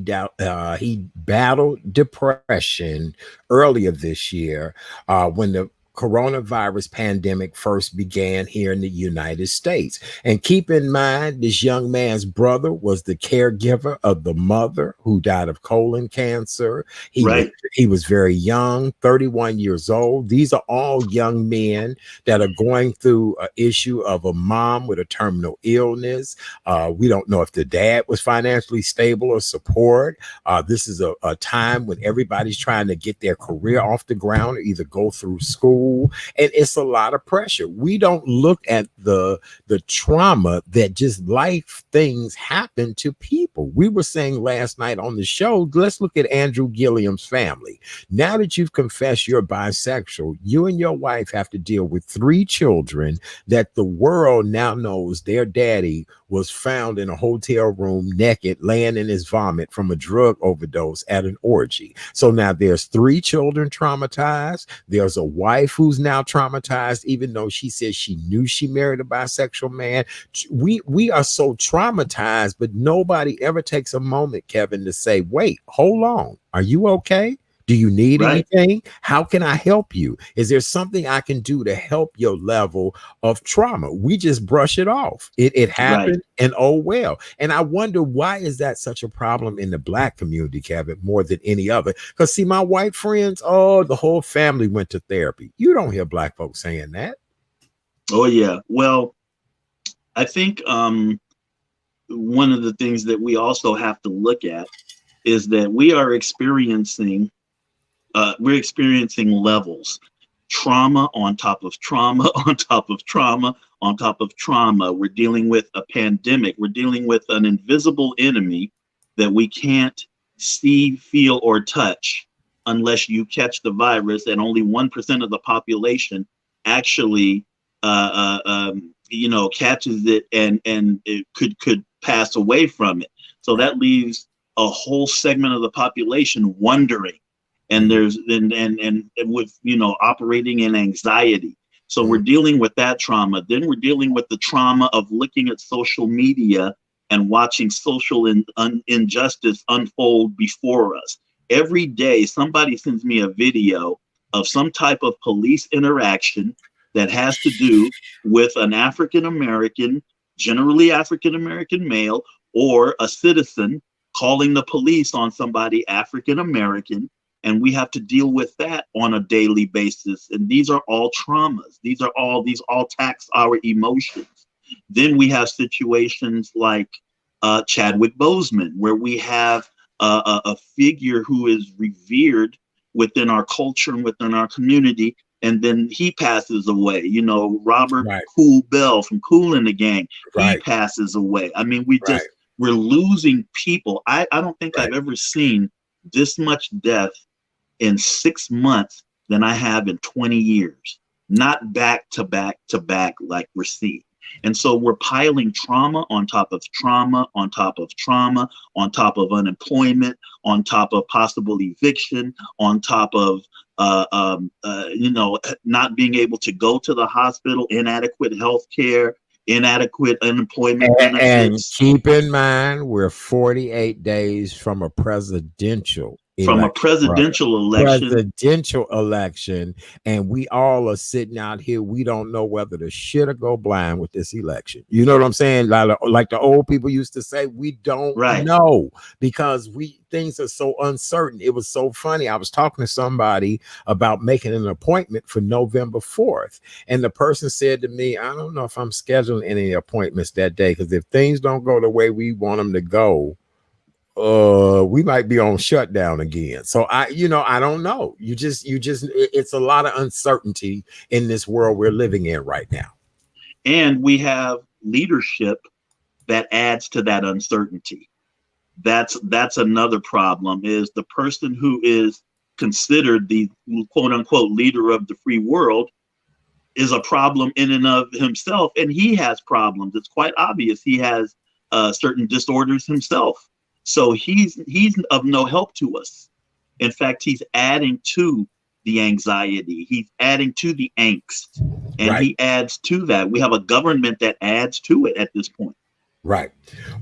battled depression earlier this year when the coronavirus pandemic first began here in the United States. And keep in mind, this young man's brother was the caregiver of the mother who died of colon cancer. He was very young, 31 years old. These are all young men that are going through an issue of a mom with a terminal illness. We don't know if the dad was financially stable or support. This is a time when everybody's trying to get their career off the ground or either go through school. And it's a lot of pressure. We don't look at the trauma that just life things happen to people. We were saying last night on the show, let's look at Andrew Gilliam's family. Now that you've confessed you're bisexual, you and your wife have to deal with 3 children that the world now knows their daddy was found in a hotel room naked, laying in his vomit from a drug overdose at an orgy. So now there's 3 children traumatized. There's a wife who's now traumatized, even though she says she knew she married a bisexual man. We are so traumatized, but nobody ever takes a moment, Kevin, to say, wait, hold on. Are you okay? Do you need anything? How can I help you? Is there something I can do to help your level of trauma? We just brush it off. It happened and oh well. And I wonder, why is that such a problem in the Black community, Kevin, more than any other? Because see, my white friends, the whole family went to therapy. You don't hear Black folks saying that. Oh, yeah. Well, I think one of the things that we also have to look at is that we are experiencing levels, trauma on top of trauma, on top of trauma, on top of trauma. We're dealing with a pandemic. We're dealing with an invisible enemy that we can't see, feel, or touch unless you catch the virus, and only 1% of the population actually, catches it and it could pass away from it. So that leaves a whole segment of the population wondering. And there's and with operating in anxiety. So we're dealing with that trauma. Then we're dealing with the trauma of looking at social media and watching social injustice unfold before us. Every day, somebody sends me a video of some type of police interaction that has to do with an African American, generally African American male, or a citizen calling the police on somebody African American. And we have to deal with that on a daily basis. And these are all traumas. These all tax our emotions. Then we have situations like Chadwick Boseman, where we have a figure who is revered within our culture and within our community. And then he passes away. Robert Cool Bell from Kool and the Gang, he passes away. I mean, we're losing people. I don't think I've ever seen this much death in 6 months than I have in 20 years, not back to back to back like we're seeing. And so we're piling trauma on top of trauma, on top of trauma, on top of unemployment, on top of possible eviction, on top of, not being able to go to the hospital, inadequate health care, inadequate unemployment benefits. And keep in mind, we're 48 days from a presidential election, and we all are sitting out here. We don't know whether to shit or go blind with this election. You know what I'm saying? Like the old people used to say, we don't know, because things are so uncertain. It was so funny. I was talking to somebody about making an appointment for November 4th, and the person said to me, I don't know if I'm scheduling any appointments that day, because if things don't go the way we want them to go, we might be on shutdown again. So I don't know. It's a lot of uncertainty in this world we're living in right now. And we have leadership that adds to that uncertainty. That's another problem, is the person who is considered the quote unquote leader of the free world is a problem in and of himself. And he has problems. It's quite obvious. He has certain disorders himself. So he's of no help to us. In fact, he's adding to the anxiety. He's adding to the angst, and Right. he adds to that. We have a government that adds to it at this point. Right.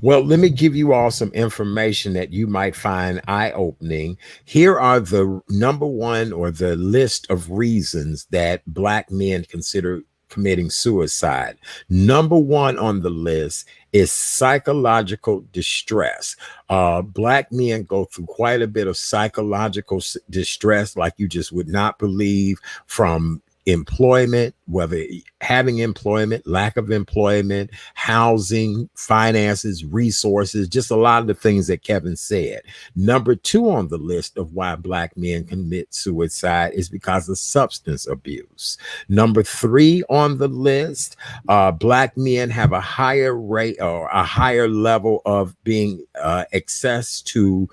Well, let me give you all some information that you might find eye-opening. Here are the number one, or the list of reasons that Black men consider committing suicide. Number one on the list is psychological distress. Black men go through quite a bit of psychological distress, like you just would not believe, from employment, whether having employment, lack of employment, housing, finances, resources, just a lot of the things that Kevin said. Number two on the list of why Black men commit suicide is because of substance abuse. Number three on the list, Black men have a higher rate or a higher level of being access to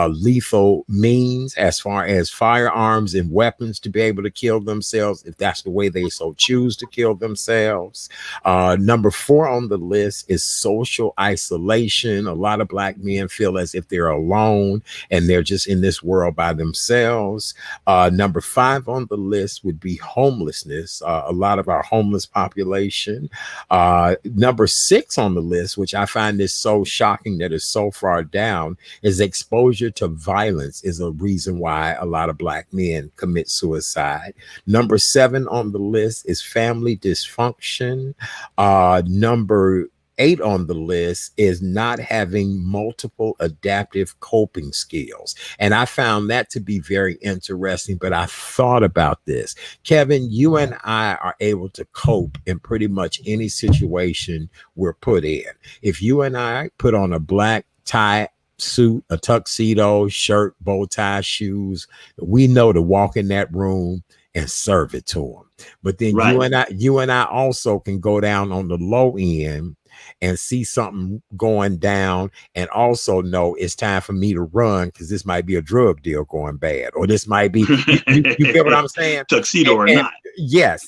lethal means, as far as firearms and weapons, to be able to kill themselves if that's the way they so choose to kill themselves. Number four on the list is social isolation. A lot of Black men feel as if they're alone and they're just in this world by themselves. Number five on the list would be homelessness. A lot of our homeless population. Number six on the list, which I find is so shocking that it's so far down, is exposure to violence is a reason why a lot of Black men commit suicide. Number seven on the list is family dysfunction. Number 8 on the list is not having multiple adaptive coping skills. And I found that to be very interesting, but I thought about this. Kevin, you and I are able to cope in pretty much any situation we're put in. If you and I put on a black tie suit, a tuxedo, shirt, bow tie, shoes, we know to walk in that room and serve it to them. But then you and I also can go down on the low end and see something going down and also know it's time for me to run, because this might be a drug deal going bad, or this might be, you get what I'm saying? Tuxedo or not. Yes.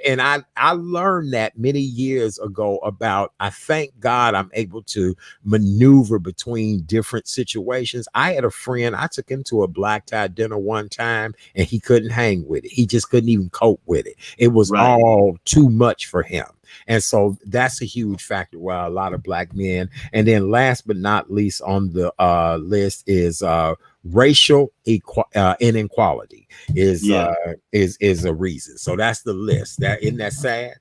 And I learned that many years ago about, I thank God I'm able to maneuver between different situations. I had a friend, I took him to a black tie dinner one time and he couldn't hang with it. He just couldn't even cope with it. It was all too much for him. And so that's a huge factor where a lot of Black men. And then last but not least on the list is racial inequality is a reason. So that's the list. That isn't that sad?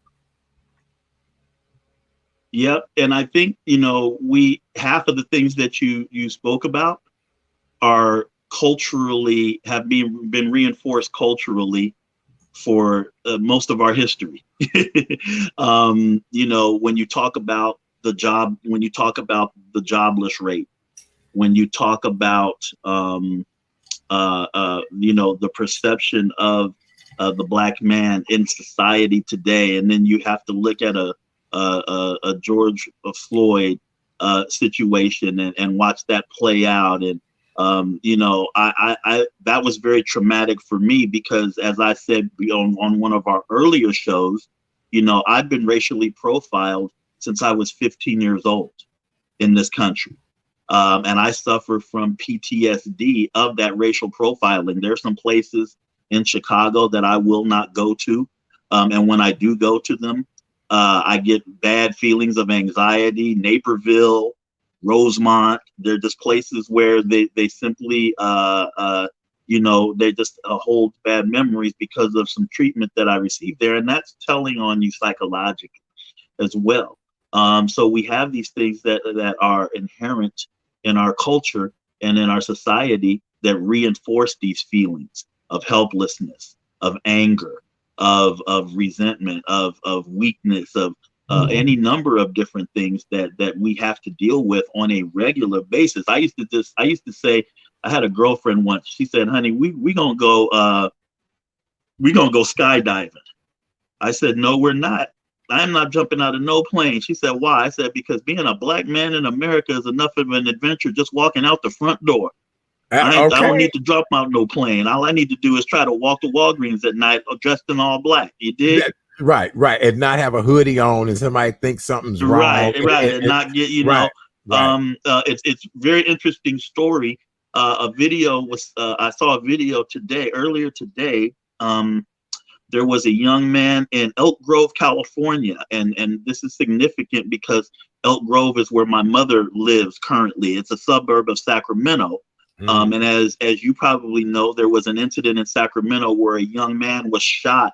Yep. And I think, half of the things that you spoke about are culturally, have been reinforced culturally for most of our history. When you talk about the jobless rate, when you talk about the perception of the Black man in society today, and then you have to look at a George Floyd situation and watch that play out. And that was very traumatic for me, because as I said on one of our earlier shows, I've been racially profiled since I was 15 years old in this country. And I suffer from PTSD of that racial profiling. There's some places in Chicago that I will not go to. And when I do go to them, I get bad feelings of anxiety. Naperville, Rosemont, they're just places where they simply, they just hold bad memories because of some treatment that I received there. And that's telling on you psychologically as well. So we have these things that are inherent in our culture and in our society that reinforce these feelings of helplessness, of anger, of resentment, of weakness, of any number of different things that we have to deal with on a regular basis. I used to say, I had a girlfriend once. She said, "Honey, we gonna go skydiving." I said, "No, we're not. I'm not jumping out of no plane." She said, "Why?" I said, "Because being a Black man in America is enough of an adventure just walking out the front door. I don't need to jump out no plane. All I need to do is try to walk to Walgreens at night dressed in all black." You dig? Right. And not have a hoodie on and somebody thinks something's wrong. Right. And not get, it's very interesting story. a video was, I saw a video earlier today. There was a young man in Elk Grove, California, and this is significant because Elk Grove is where my mother lives currently. It's a suburb of Sacramento. And as you probably know, there was an incident in Sacramento where a young man was shot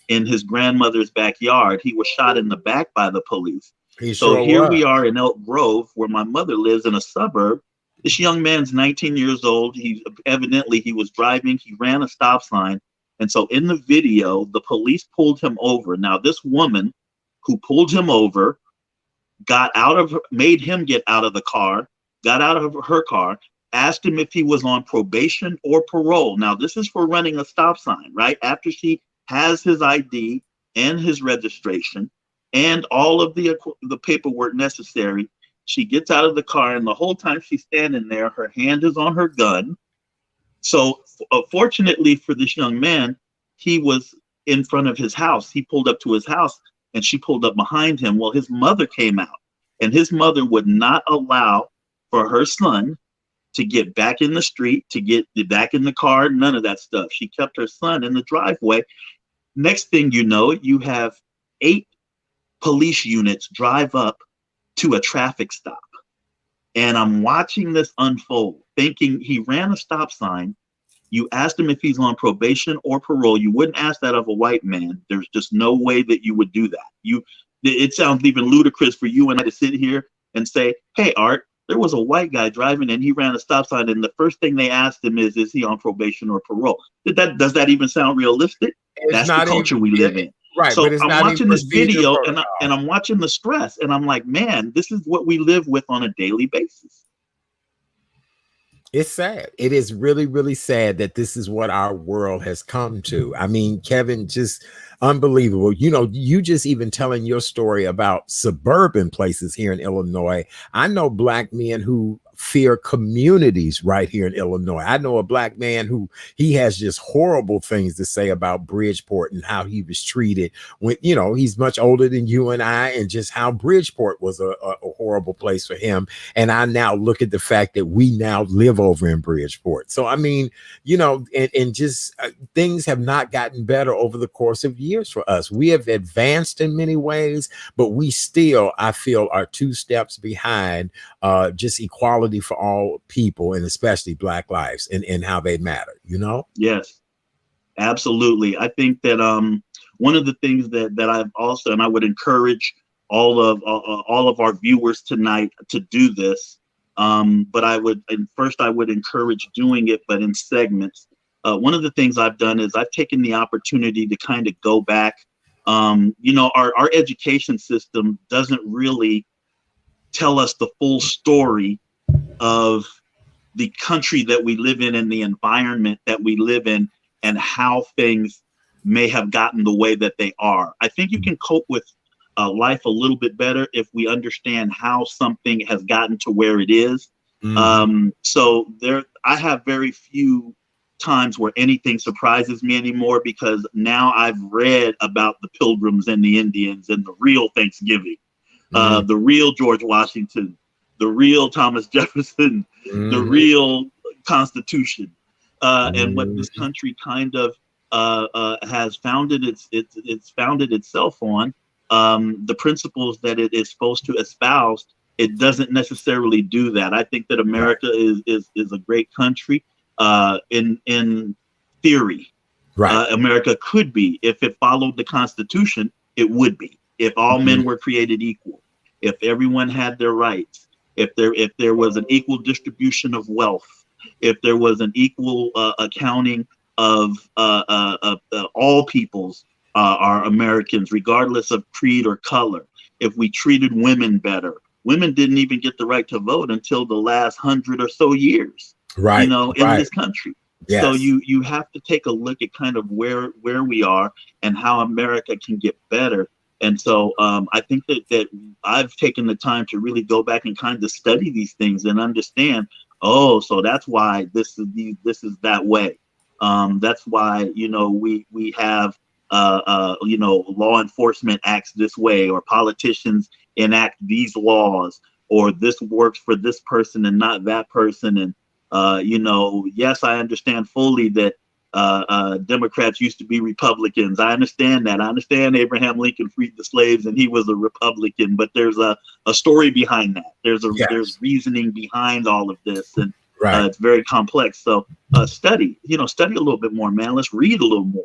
in his grandmother's backyard. He was shot in the back by the police. So here we are in Elk Grove, where my mother lives, in a suburb. This young man's 19 years old. He was driving. He ran a stop sign. And so in the video, the police pulled him over. Now, this woman who pulled him over made him get out of the car, got out of her car, asked him if he was on probation or parole. Now, this is for running a stop sign, right? After she has his ID and his registration and all of the paperwork necessary, she gets out of the car, and the whole time she's standing there, her hand is on her gun. So fortunately for this young man, he was in front of his house. He pulled up to his house, and she pulled up behind him. Well, his mother came out, and his mother would not allow for her son to get back in the street, to get back in the car, none of that stuff. She kept her son in the driveway. Next thing you know, you have 8 police units drive up to a traffic stop. And I'm watching this unfold, thinking he ran a stop sign. You asked him if he's on probation or parole. You wouldn't ask that of a white man. There's just no way that you would do that. It sounds even ludicrous for you and I to sit here and say, hey, Art, there was a white guy driving and he ran a stop sign, and the first thing they asked him is he on probation or parole? Does that even sound realistic? That's the culture we live in. Right. So I'm watching this video and I'm watching the stress, and I'm like, man, this is what we live with on a daily basis. It's sad. It is really, really sad that this is what our world has come to. I mean, Kevin, just unbelievable. You know, you just even telling your story about suburban places here in Illinois. I know Black men who fear communities right here in Illinois. I know a Black man who he has just horrible things to say about Bridgeport and how he was treated when, you know, he's much older than you and I, and just how Bridgeport was a horrible place for him. And I now look at the fact that we now live over in Bridgeport. So, I mean, you know, and just things have not gotten better over the course of years for us. We have advanced in many ways, but we still, I feel, are 2 steps behind just equality for all people, and especially Black lives and how they matter, you know? Yes, absolutely. I think that one of the things that I've also, and I would encourage all of our viewers tonight to do this, but I would encourage doing it, but in segments. One of the things I've done is I've taken the opportunity to kind of go back. You know, our education system doesn't really tell us the full story of the country that we live in and the environment that we live in and how things may have gotten the way that they are. I think you can cope with life a little bit better if we understand how something has gotten to where it is. So I have very few times where anything surprises me anymore, because now I've read about the Pilgrims and the Indians and the real Thanksgiving, the real George Washington, the real Thomas Jefferson, the real Constitution, and what this country kind of has founded it's founded itself on, the principles that it is supposed to espouse. It doesn't necessarily do that. I think that America is a great country. In theory, right? America could be, if it followed the Constitution, it would be. If all men were created equal, if everyone had their rights, if there was an equal distribution of wealth, if there was an equal accounting of all peoples are Americans, regardless of creed or color. If we treated women better, women didn't even get the right to vote until the last 100 or so years. Right, you know, in this country. Yes. So you have to take a look at kind of where we are and how America can get better. And so I think that I've taken the time to really go back and kind of study these things and understand, oh, so that's why this is that way. That's why, you know, we have you know, law enforcement acts this way, or politicians enact these laws, or this works for this person and not that person. And Yes, I understand fully that Democrats used to be Republicans. I understand that. I understand Abraham Lincoln freed the slaves and he was a Republican, but there's a story behind that. There's reasoning behind all of this, and right. it's very complex. So study a little bit more, man. Let's read a little more.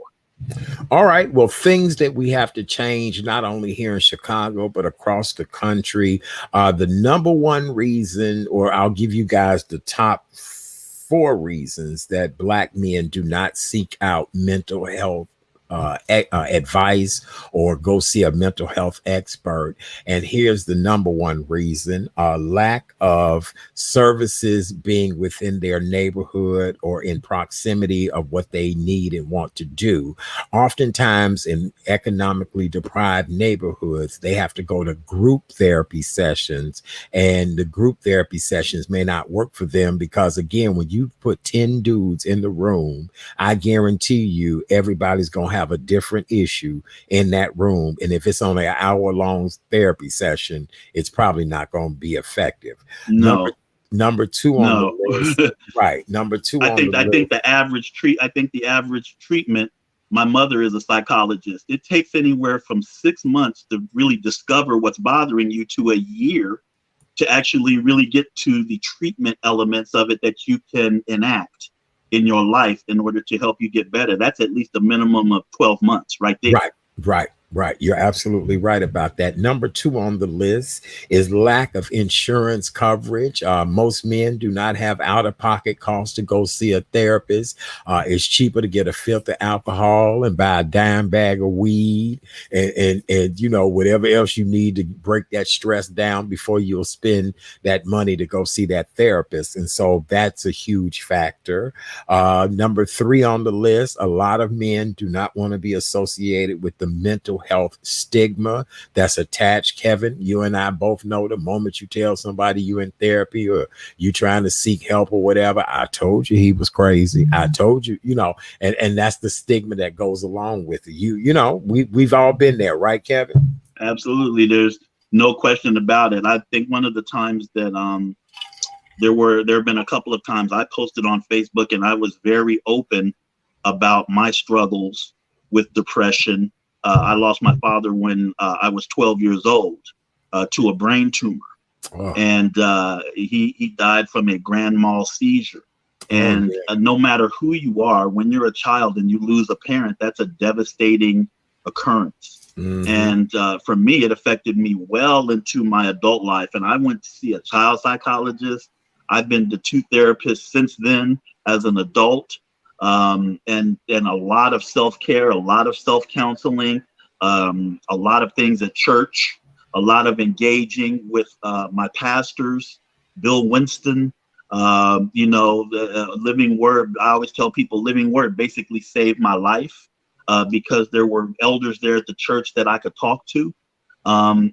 All right. Well, things that we have to change, not only here in Chicago, but across the country. The number one reason, or I'll give you guys the top 4 reasons that Black men do not seek out mental health advice or go see a mental health expert. And here's the number one reason: lack of services being within their neighborhood or in proximity of what they need and want to do. Oftentimes in economically deprived neighborhoods, they have to go to group therapy sessions, and the group therapy sessions may not work for them because, again, when you put 10 dudes in the room, I guarantee you everybody's going to have a different issue in that room. And if it's only an hour-long therapy session, it's probably not going to be effective. No. Number 2 on the list. Right. Number 2 I think the average treatment, my mother is a psychologist. It takes anywhere from 6 months to really discover what's bothering you to a year to actually really get to the treatment elements of it that you can enact in your life in order to help you get better. That's at least a minimum of 12 months right there. Right. You're absolutely right about that. Number 2 on the list is lack of insurance coverage. Most men do not have out-of-pocket costs to go see a therapist. It's cheaper to get a fifth of alcohol and buy a dime bag of weed and whatever else you need to break that stress down before you'll spend that money to go see that therapist. And so that's a huge factor. Number 3 on the list: a lot of men do not want to be associated with the mental health stigma that's attached. Kevin, you and I both know the moment you tell somebody you in therapy or you trying to seek help or whatever, I told you he was crazy. I told you, and that's the stigma that goes along with it. We've all been there, right, Kevin? Absolutely. There's no question about it. I think one of the times that there have been a couple of times I posted on Facebook and I was very open about my struggles with depression. I lost my father when I was 12 years old to a brain tumor. Oh. And he died from a grand mal seizure. And no matter who you are, when you're a child and you lose a parent, that's a devastating occurrence. Mm-hmm. And for me, it affected me well into my adult life. And I went to see a child psychologist. I've been to 2 therapists since then as an adult. And a lot of self-care, a lot of self-counseling, a lot of things at church, a lot of engaging with my pastors, Bill Winston, the Living Word. I always tell people Living Word basically saved my life because there were elders there at the church that I could talk to.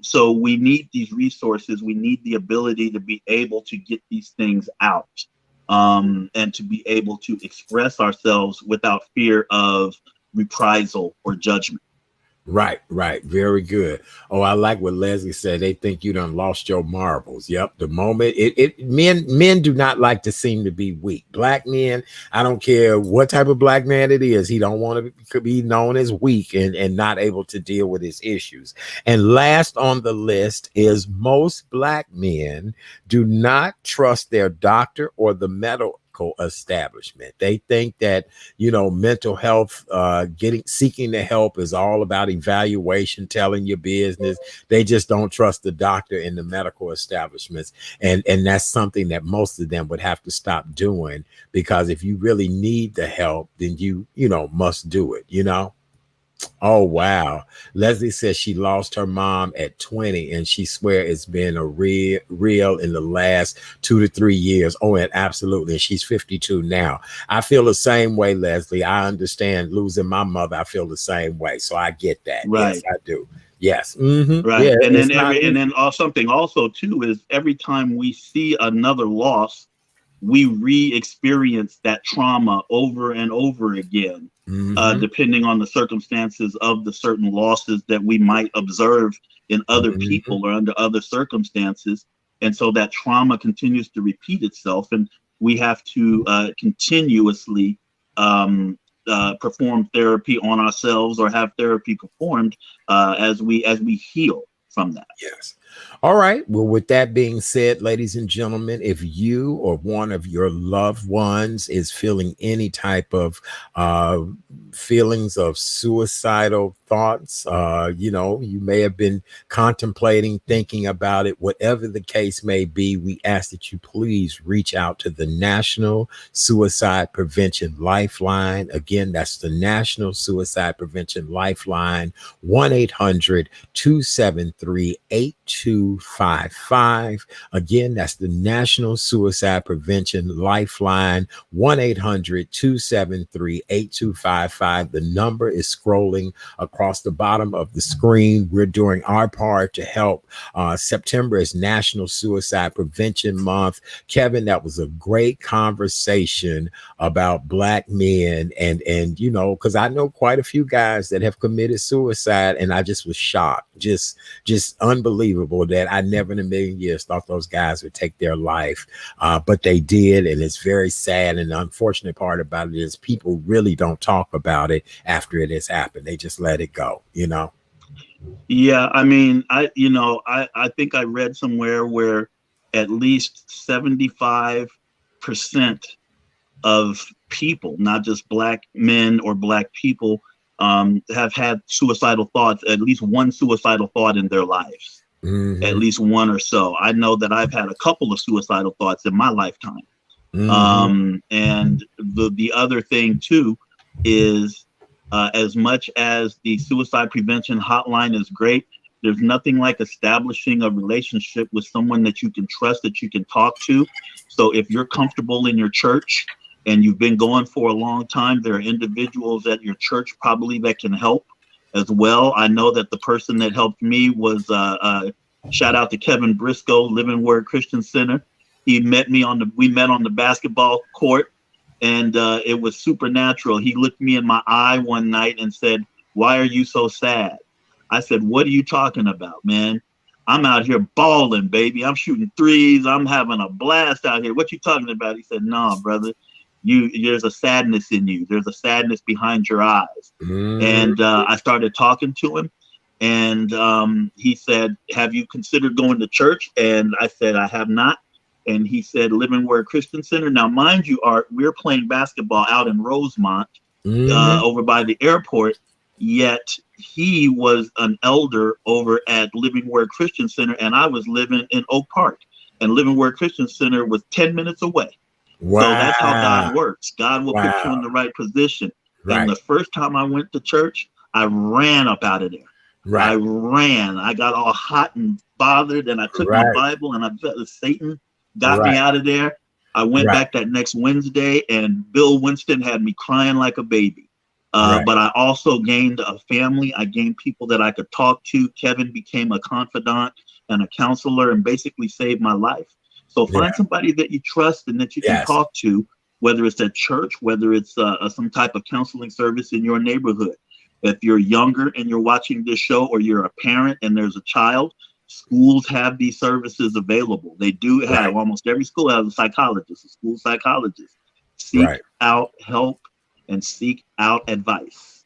So we need these resources. We need the ability to be able to get these things out. And to be able to express ourselves without fear of reprisal or judgment. Right. Very good. Oh, I like what Leslie said. They think you done lost your marbles. Yep. The moment men do not like to seem to be weak. Black men, I don't care what type of black man it is, he don't want to be known as weak and not able to deal with his issues. And last on the list is most black men do not trust their doctor or the medical establishment. They think that mental health, seeking the help is all about evaluation, telling your business. They just don't trust the doctor in the medical establishments, and that's something that most of them would have to stop doing, because if you really need the help, then you must do it. Oh, wow. Leslie says she lost her mom at 20 and she swear it's been a real in the last 2 to 3 years. Oh, and absolutely. And she's 52 now. I feel the same way, Leslie. I understand losing my mother. I feel the same way. So I get that. Right. Yes, I do. Yes. Mm-hmm. Right. Yeah, and then something also too is every time we see another loss, we re-experience that trauma over and over again. Mm-hmm. Depending on the circumstances of the certain losses that we might observe in other people or under other circumstances. And so that trauma continues to repeat itself. And we have to continuously perform therapy on ourselves or have therapy performed as we heal from that. Yes. All right. Well, with that being said, ladies and gentlemen, if you or one of your loved ones is feeling any type of feelings of suicidal thoughts, you may have been contemplating, thinking about it, whatever the case may be, we ask that you please reach out to the National Suicide Prevention Lifeline. Again, that's the National Suicide Prevention Lifeline, 1-800-273-8255. Again, that's the National Suicide Prevention Lifeline, 1-800-273-8255. The number is scrolling across the bottom of the screen. We're doing our part to help. September is National Suicide Prevention Month. Kevin, that was a great conversation about Black men, and because I know quite a few guys that have committed suicide, and I just was shocked, just unbelievable that I never in a million years thought those guys would take their life, but they did, and it's very sad. And the unfortunate part about it is people really don't talk about it after it has happened. They just let it go. Yeah, I mean, I think I read somewhere where at least 75% of people, not just Black men or Black people, have had suicidal thoughts, at least one suicidal thought in their lives, at least one or so. I know that I've had a couple of suicidal thoughts in my lifetime. And the other thing too is, as much as the suicide prevention hotline is great, there's nothing like establishing a relationship with someone that you can trust, that you can talk to. So if you're comfortable in your church and you've been going for a long time, there are individuals at your church probably that can help as well. I know that the person that helped me was, shout out to Kevin Briscoe, Living Word Christian Center. We met on the basketball court, and it was supernatural. He looked me in my eye one night and said, "Why are you so sad?" I said, "What are you talking about, man? I'm out here balling, baby. I'm shooting threes. I'm having a blast out here. What you talking about?" He said, "No, brother, there's a sadness in you. There's a sadness behind your eyes." And I started talking to him, and he said, "Have you considered going to church?" And I said, "I have not." And he said, "Living Word Christian Center." Now, mind you, Art, we're playing basketball out in Rosemont, over by the airport, yet he was an elder over at Living Word Christian Center, and I was living in Oak Park, and Living Word Christian Center was 10 minutes away. Wow. So that's how God works. God will put you in the right position. Right. And the first time I went to church, I ran up out of there. Right. I ran. I got all hot and bothered, and I took my Bible, and I felt Satan got me out of there. I went back that next Wednesday, and Bill Winston had me crying like a baby. But I also gained a family. I gained people that I could talk to. Kevin became a confidant and a counselor and basically saved my life. So find somebody that you trust and that you can talk to, whether it's at church, whether it's some type of counseling service in your neighborhood. If you're younger and you're watching this show, or you're a parent and there's a child, schools have these services available. They do have, almost every school has a psychologist, a school psychologist. Seek out help and seek out advice.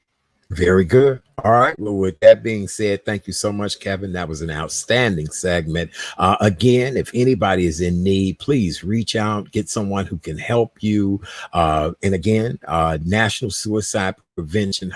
Very good. All right. Well, with that being said, thank you so much, Kevin. That was an outstanding segment. Again, if anybody is in need, please reach out, get someone who can help you. And again, National Suicide Prevention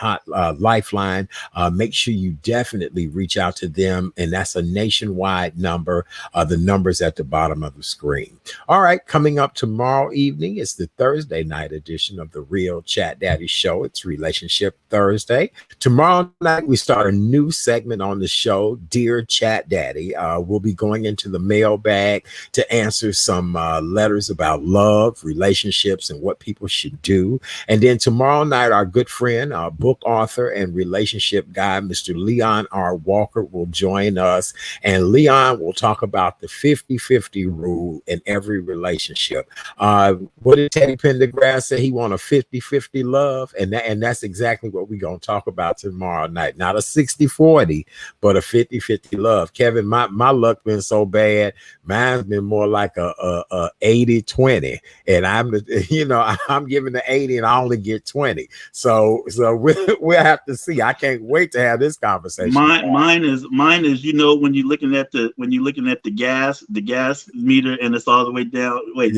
Lifeline. Make sure you definitely reach out to them. And that's a nationwide number. The number's at the bottom of the screen. All right. Coming up tomorrow evening is the Thursday night edition of the Real Chat Daddy Show. It's Relationship Thursday. Tomorrow night, we start a new segment on the show, Dear Chat Daddy. We'll be going into the mailbag to answer some letters about love, relationships, and what people should do. And then tomorrow night, our good friend, book author and relationship guy, Mr. Leon R. Walker, will join us. And Leon will talk about the 50-50 rule in every relationship. What did Teddy Pendergrass say? He want a 50-50 love. And that's exactly what we're going to talk about tomorrow. tomorrow night. Not a 60-40, but a 50-50 love. Kevin, my luck been so bad. Mine's been more like a 80-20. And I'm, I'm giving the 80 and I only get 20. So we'll have to see. I can't wait to have this conversation. Mine is, when you're looking at the gas meter and it's all the way down. Wait,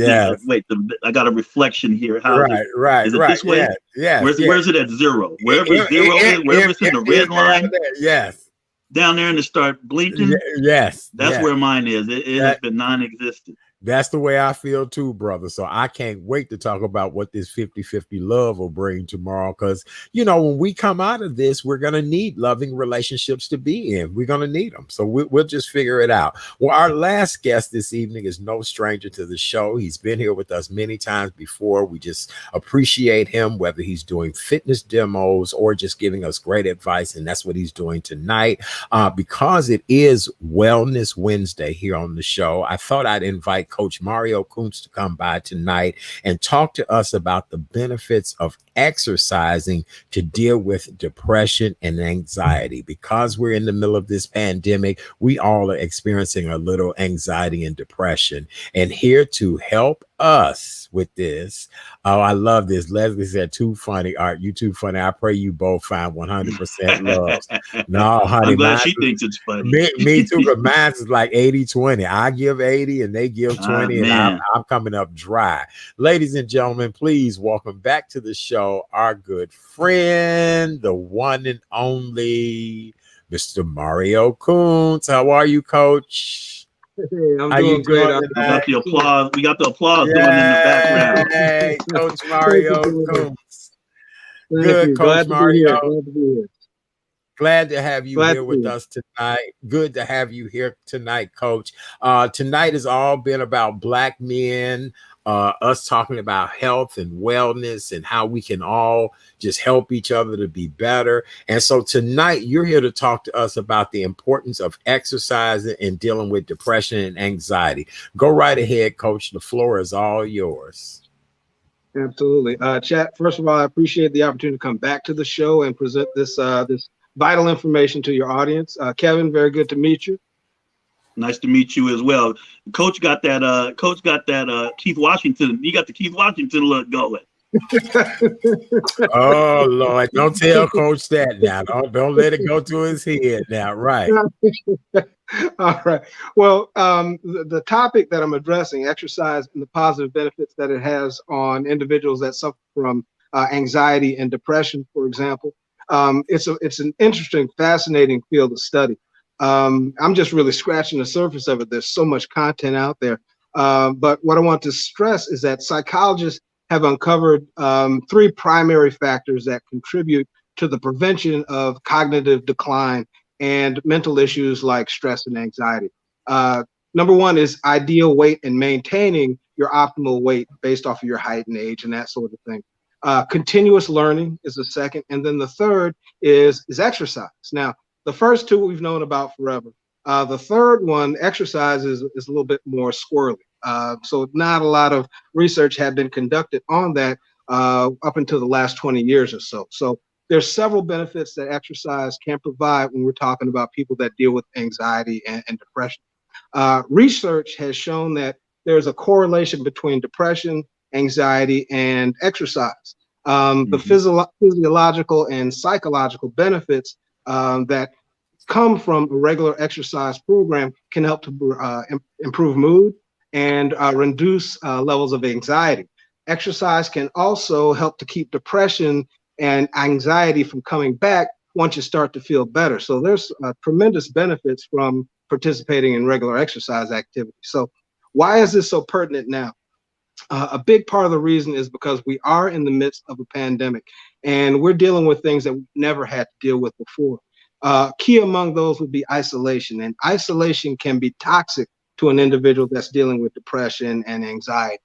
I got a reflection here. Right. Is it this way? Yeah. Where's it at zero? Wherever zero is, wherever it's in the red line. Yes. Down there and it start blinking. Yes. That's where mine is. It has been non-existent. That's the way I feel too, brother. So I can't wait to talk about what this 50-50 love will bring tomorrow. Because, when we come out of this, we're going to need loving relationships to be in. We're going to need them. So we'll just figure it out. Well, our last guest this evening is no stranger to the show. He's been here with us many times before. We just appreciate him, whether he's doing fitness demos or just giving us great advice. And that's what he's doing tonight. Because it is Wellness Wednesday here on the show, I thought I'd invite Coach Mario Kuntz to come by tonight and talk to us about the benefits of exercising to deal with depression and anxiety. Because we're in the middle of this pandemic, we all are experiencing a little anxiety and depression. And here to help us with this, I love this. Leslie said, too funny, Art. You too funny. I pray you both find 100% love. No, honey. I'm glad she thinks it's funny. Me too, but mine is like 80-20. I give 80 and they give 20, and I'm coming up dry. Ladies and gentlemen, please welcome back to the show our good friend, the one and only Mr. Mario Kuntz. How are you, Coach? Hey, I'm doing great. We got the applause. We got the applause going in the background. Hey, Coach Mario Kuntz. Good, Coach Mario. Glad to be here. Glad to have you here with us tonight. Good to have you here tonight, Coach. Tonight has all been about Black men, us talking about health and wellness and how we can all just help each other to be better. And so tonight you're here to talk to us about the importance of exercising and dealing with depression and anxiety. Go right ahead, Coach. The floor is all yours. Absolutely. Chat, first of all, I appreciate the opportunity to come back to the show and present this vital information to your audience. Kevin, very good to meet you. Nice to meet you as well. Coach got that Keith Washington. You got the Keith Washington look going. Oh Lord, don't tell Coach that now. Don't let it go to his head now, right? All right. Well, the topic that I'm addressing, exercise and the positive benefits that it has on individuals that suffer from anxiety and depression, for example. It's an interesting, fascinating field of study. I'm just really scratching the surface of it. There's so much content out there. But what I want to stress is that psychologists have uncovered 3 primary factors that contribute to the prevention of cognitive decline and mental issues like stress and anxiety. Number 1 is ideal weight and maintaining your optimal weight based off of your height and age and that sort of thing. Continuous learning is the second. And then the third is exercise. Now, the first 2 we've known about forever. The third one, exercise, is a little bit more squirrely. So not a lot of research had been conducted on that up until the last 20 years or so. So there's several benefits that exercise can provide when we're talking about people that deal with anxiety and depression. Research has shown that there's a correlation between depression, anxiety, and exercise. The physiological and psychological benefits that come from a regular exercise program can help to improve mood and reduce levels of anxiety. Exercise can also help to keep depression and anxiety from coming back once you start to feel better. So there's tremendous benefits from participating in regular exercise activity. So why is this so pertinent now? A big part of the reason is because we are in the midst of a pandemic and we're dealing with things that we've never had to deal with before. Key among those would be isolation, and isolation can be toxic to an individual that's dealing with depression and anxiety.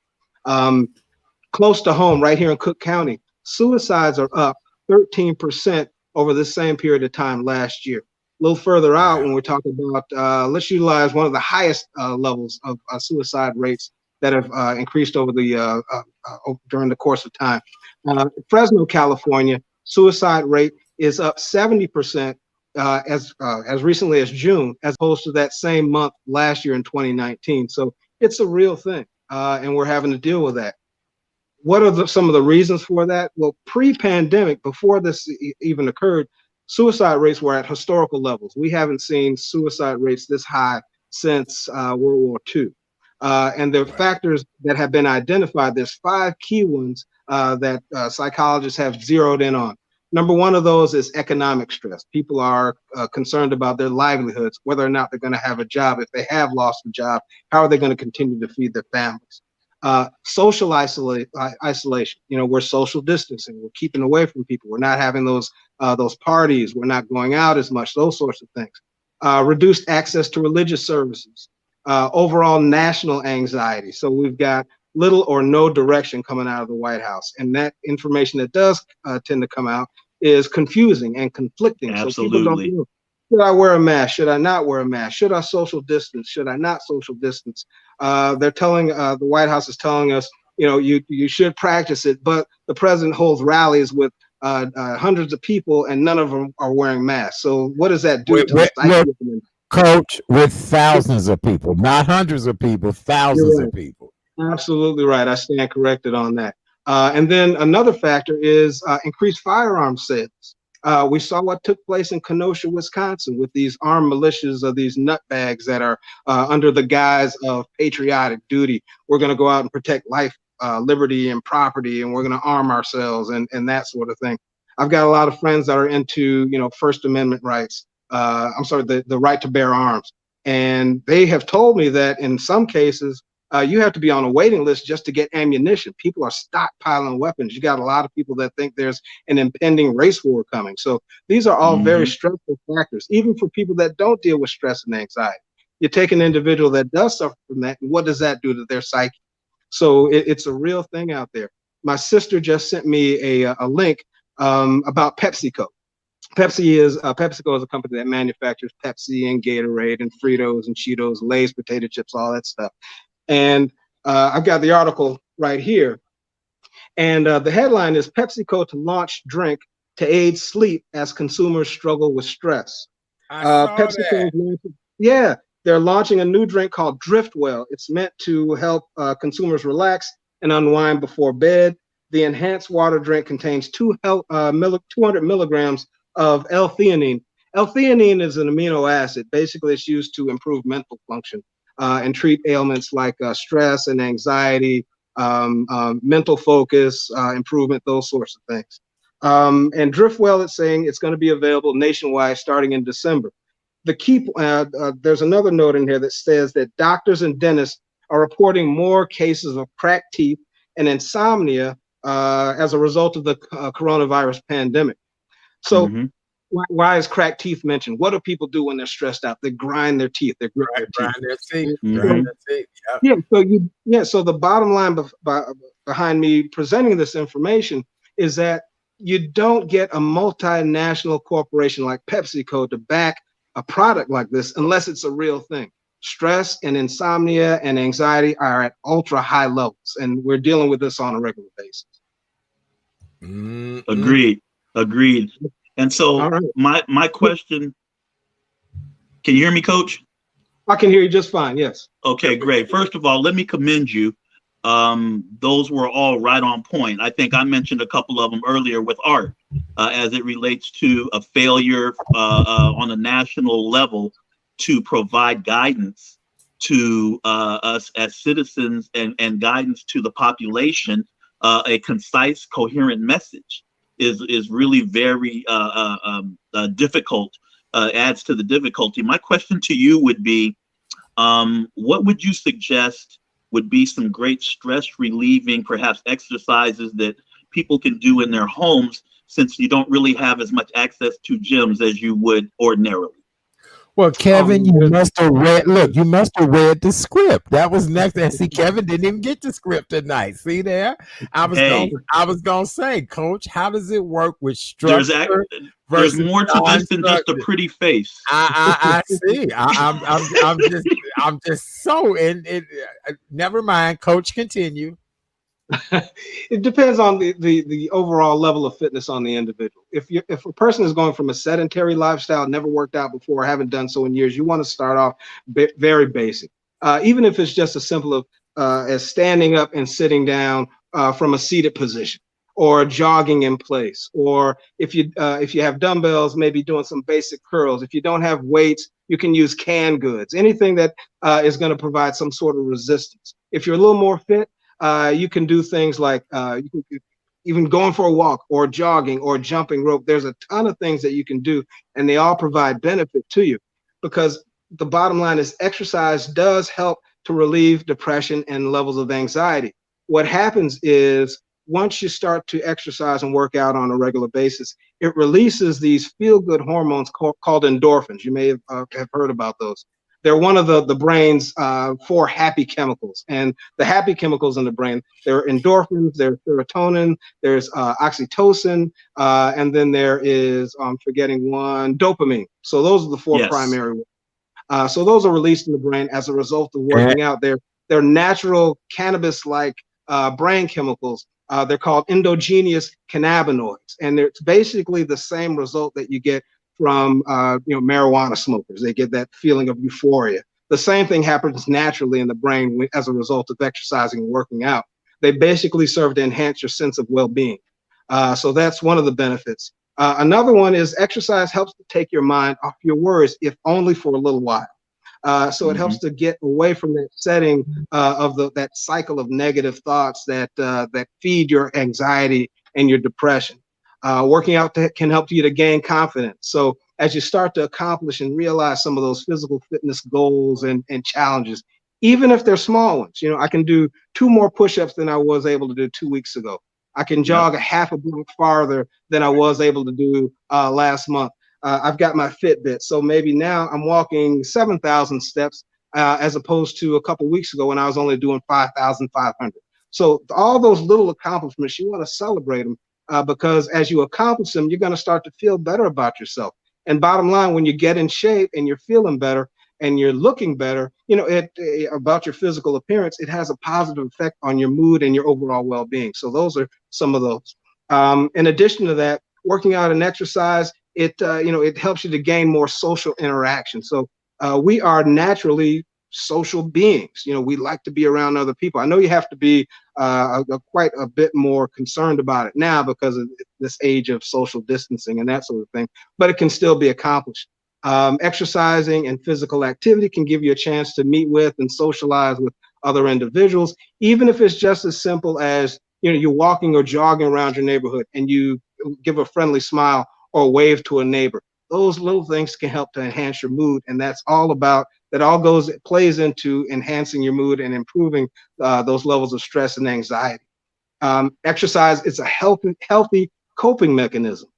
Close to home, right here in Cook County, suicides are up 13% over the same period of time last year. A little further out, when we're talking about, let's utilize one of the highest levels of suicide rates that have increased over during the course of time. Fresno, California, suicide rate is up 70% as recently as June, as opposed to that same month last year in 2019. So it's a real thing, and we're having to deal with that. What are some of the reasons for that? Well, pre-pandemic, before this even occurred, suicide rates were at historical levels. We haven't seen suicide rates this high since World War II. And the factors that have been identified, there's 5 key ones that psychologists have zeroed in on. Number one of those is economic stress. People are concerned about their livelihoods, whether or not they're going to have a job. If they have lost a job, how are they going to continue to feed their families? Social isolation. We're social distancing. We're keeping away from people. We're not having those parties. We're not going out as much. Those sorts of things. Reduced access to religious services. Overall national anxiety. So we've got little or no direction coming out of the White House, and that information that does tend to come out is confusing and conflicting. Absolutely. So people don't know. Should I wear a mask? Should I not wear a mask? Should I social distance? Should I not social distance? They're telling the White House is telling us, you should practice it, but the president holds rallies with hundreds of people, and none of them are wearing masks. So what does that do to the psyche of them? Coach, with thousands of people, not hundreds of people, thousands of people. Absolutely right. I stand corrected on that. And then another factor is increased firearm sales. We saw what took place in Kenosha, Wisconsin, with these armed militias of these nutbags that are under the guise of patriotic duty. We're going to go out and protect life, liberty, and property, and we're going to arm ourselves and that sort of thing. I've got a lot of friends that are into, First Amendment rights. The right to bear arms. And they have told me that in some cases, you have to be on a waiting list just to get ammunition. People are stockpiling weapons. You got a lot of people that think there's an impending race war coming. So these are all very stressful factors, even for people that don't deal with stress and anxiety. You take an individual that does suffer from that, and what does that do to their psyche? So it's a real thing out there. My sister just sent me a link about PepsiCo. PepsiCo is a company that manufactures Pepsi and Gatorade and Fritos and Cheetos, Lay's potato chips, all that stuff. And I've got the article right here. And the headline is PepsiCo to launch drink to aid sleep as consumers struggle with stress. PepsiCo, they're launching a new drink called Driftwell. It's meant to help consumers relax and unwind before bed. The enhanced water drink contains 200 milligrams of L-theanine. L-theanine is an amino acid. Basically, it's used to improve mental function and treat ailments like stress and anxiety, mental focus, improvement, those sorts of things. And Driftwell is saying it's going to be available nationwide starting in December. The key, there's another note in here that says that doctors and dentists are reporting more cases of cracked teeth and insomnia as a result of the coronavirus pandemic. So why is cracked teeth mentioned? What do people do when they're stressed out? They grind their teeth. They grit their teeth. So the bottom line behind me presenting this information is that you don't get a multinational corporation like PepsiCo to back a product like this unless it's a real thing. Stress and insomnia and anxiety are at ultra high levels, and we're dealing with this on a regular basis. Agreed. And so my question, can you hear me, Coach? I can hear you just fine, yes. Okay, great. First of all, let me commend you. Those were all right on point. I think I mentioned a couple of them earlier with art as it relates to a failure on a national level to provide guidance to us as citizens and guidance to the population, a concise, coherent message. Is really very difficult, adds to the difficulty. My question to you would be, what would you suggest would be some great stress relieving, perhaps exercises that people can do in their homes, since you don't really have as much access to gyms as you would ordinarily? Well, Kevin, you must have read the script. That was next. And see, Kevin didn't even get the script tonight. See there? I was gonna say, Coach, how does it work with structure? There's more to this than just a pretty face. I see. I'm just so in it. Never mind, Coach. Continue. It depends on the overall level of fitness on the individual. If a person is going from a sedentary lifestyle, never worked out before, haven't done so in years, you want to start off very basic. Even if it's just as simple as standing up and sitting down from a seated position, or jogging in place, or if you have dumbbells, maybe doing some basic curls. If you don't have weights, you can use canned goods, anything that is going to provide some sort of resistance. If you're a little more fit, you can do things like you can even going for a walk or jogging or jumping rope. There's a ton of things that you can do, and they all provide benefit to you, because the bottom line is exercise does help to relieve depression and levels of anxiety. What happens is once you start to exercise and work out on a regular basis, it releases these feel-good hormones called endorphins. You may have heard about those. They're one of the brain's 4 happy chemicals. And the happy chemicals in the brain, there are endorphins, there's serotonin, there's oxytocin, and then there is, I'm forgetting one, dopamine. So those are the 4 Yes. primary ones. So those are released in the brain as a result of working out. They're natural cannabis-like brain chemicals. They're called endogenous cannabinoids, and it's basically the same result that you get from marijuana smokers. They get that feeling of euphoria. The same thing happens naturally in the brain as a result of exercising and working out. They basically serve to enhance your sense of well-being. So that's one of the benefits. Another one is exercise helps to take your mind off your worries, if only for a little while. So it helps to get away from that setting of that cycle of negative thoughts that feed your anxiety and your depression. Working out can help you to gain confidence. So as you start to accomplish and realize some of those physical fitness goals and challenges, even if they're small ones, I can do 2 more push-ups than I was able to do 2 weeks ago. I can jog a half a block farther than I was able to do last month. I've got my Fitbit, so maybe now I'm walking 7,000 steps as opposed to a couple weeks ago when I was only doing 5,500. So all those little accomplishments, you want to celebrate them because as you accomplish them, you're going to start to feel better about yourself. And bottom line, when you get in shape and you're feeling better and you're looking better, about your physical appearance, it has a positive effect on your mood and your overall well-being. So those are some of those. In addition to that, working out and exercise, it helps you to gain more social interaction. So we are naturally social beings. We like to be around other people. I know you have to be quite a bit more concerned about it now because of this age of social distancing and that sort of thing, but it can still be accomplished. Exercising and physical activity can give you a chance to meet with and socialize with other individuals, even if it's just as simple as, you're walking or jogging around your neighborhood and you give a friendly smile or wave to a neighbor. Those little things can help to enhance your mood, and it plays into enhancing your mood and improving those levels of stress and anxiety. Exercise is a healthy coping mechanism.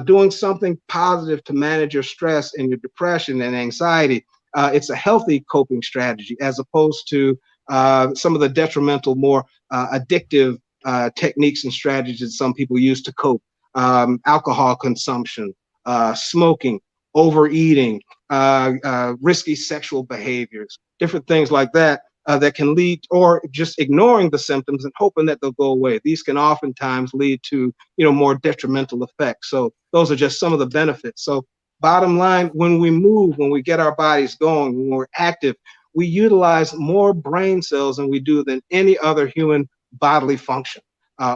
Doing something positive to manage your stress and your depression and anxiety, it's a healthy coping strategy as opposed to some of the detrimental, more addictive techniques and strategies that some people use to cope. Alcohol consumption, smoking, overeating, risky sexual behaviors, different things like that that can lead, or just ignoring the symptoms and hoping that they'll go away. These can oftentimes lead to, more detrimental effects. So those are just some of the benefits. So bottom line, when we move, when we get our bodies going, when we're active, we utilize more brain cells than we do than any other human bodily function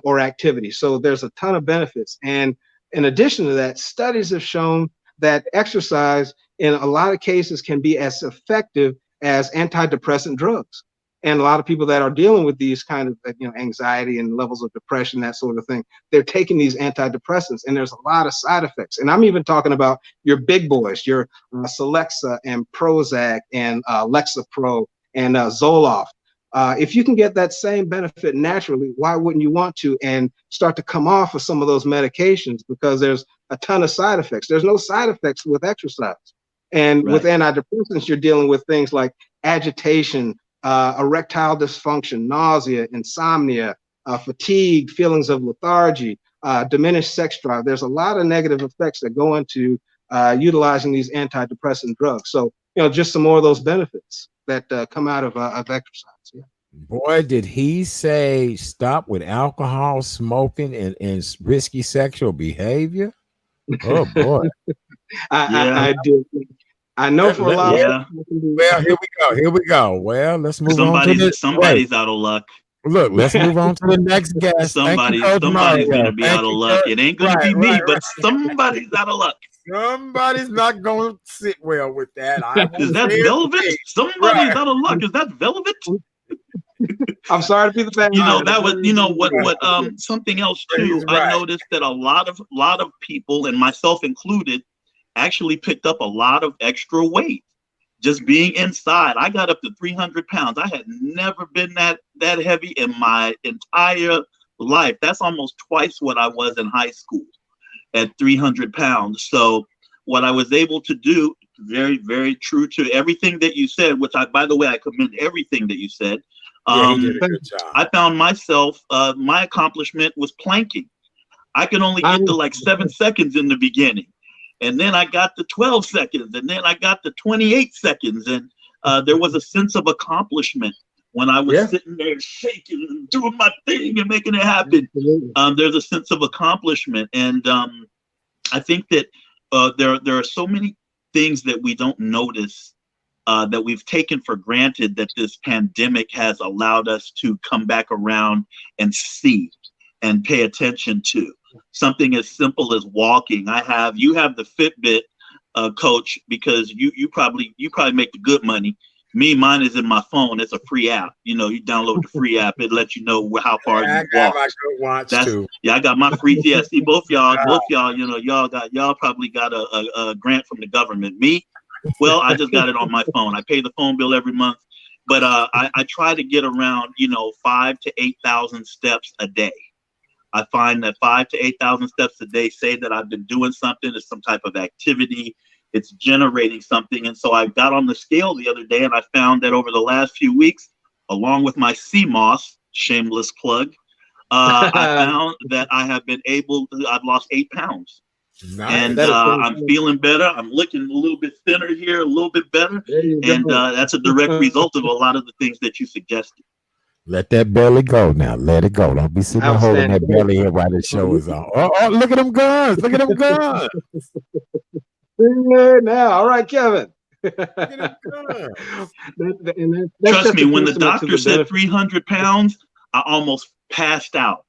or activity. So there's a ton of benefits. And in addition to that, studies have shown that exercise in a lot of cases can be as effective as antidepressant drugs. And a lot of people that are dealing with these kind of anxiety and levels of depression, that sort of thing, they're taking these antidepressants, and there's a lot of side effects. And I'm even talking about your big boys, your Celexa and Prozac and Lexapro and Zoloft. If you can get that same benefit naturally, why wouldn't you want to and start to come off of some of those medications? Because there's a ton of side effects. There's no side effects with exercise. And with antidepressants, you're dealing with things like agitation, erectile dysfunction, nausea, insomnia, fatigue, feelings of lethargy, diminished sex drive. There's a lot of negative effects that go into utilizing these antidepressant drugs. So, just some more of those benefits that come out of exercise. Yeah. Boy, did he say stop with alcohol, smoking, and risky sexual behavior? Oh boy. Yeah, I did. I know for a lot of Well, yeah. well, here we go. Here we go. Well, let's move on to this. Wait, Somebody's out of luck. look, let's move on to the next guest. Thank you, Coach Somebody's Mario. gonna be Thank out of you, luck. Coach. It ain't gonna Right, be me, right, but right. somebody's out of luck. Somebody's not going to sit well with that. I Is won't that say it velvet? today. Somebody's Right. out of luck. Is that velvet? I'm sorry to be the bad. You know, that was, you know, what Right. something else But too. he's I right. noticed that a lot of people, and myself included, actually picked up a lot of extra weight just being inside. I got up to 300 pounds. I had never been that heavy in my entire life. That's almost twice what I was in high school at 300 pounds. So what I was able to do, very, very true to everything that you said, which I, by the way, I commend everything that you said. Yeah, he did a good job. I found myself, my accomplishment was planking. I could only get to like 7 seconds in the beginning. And then I got to 12 seconds, and then I got to 28 seconds. And there was a sense of accomplishment when I was sitting there shaking and doing my thing and making it happen. There's a sense of accomplishment. And I think that there are so many things that we don't notice that we've taken for granted that this pandemic has allowed us to come back around and see and pay attention to. Something as simple as walking. You have the Fitbit, Coach, because you probably make the good money. Mine is in my phone. It's a free app. You know, you download the free app. It lets you know how far you walk. I got watch too. Yeah, I got my free. Yeah, see, both y'all, you know, y'all probably got a grant from the government. Me, well, I just got it on my phone. I pay the phone bill every month, but I try to get around, you know, 5,000 to 8,000 steps a day. I find that 5,000 to 8,000 steps a day say that I've been doing something. It's some type of activity. It's generating something. And so I got on the scale the other day, and I found that over the last few weeks, along with my CMOS, shameless plug, I found that I've lost 8 pounds. Nice. And I'm feeling better. I'm looking a little bit thinner here, a little bit better. And that's a direct result of a lot of the things that you suggested. Let that belly go now. Let it go. Don't be sitting there holding that belly here while the show is on. Oh, look at them guns. Look at them guns. Now, all right, Kevin. Trust me, when the doctor said 300 pounds, I almost passed out.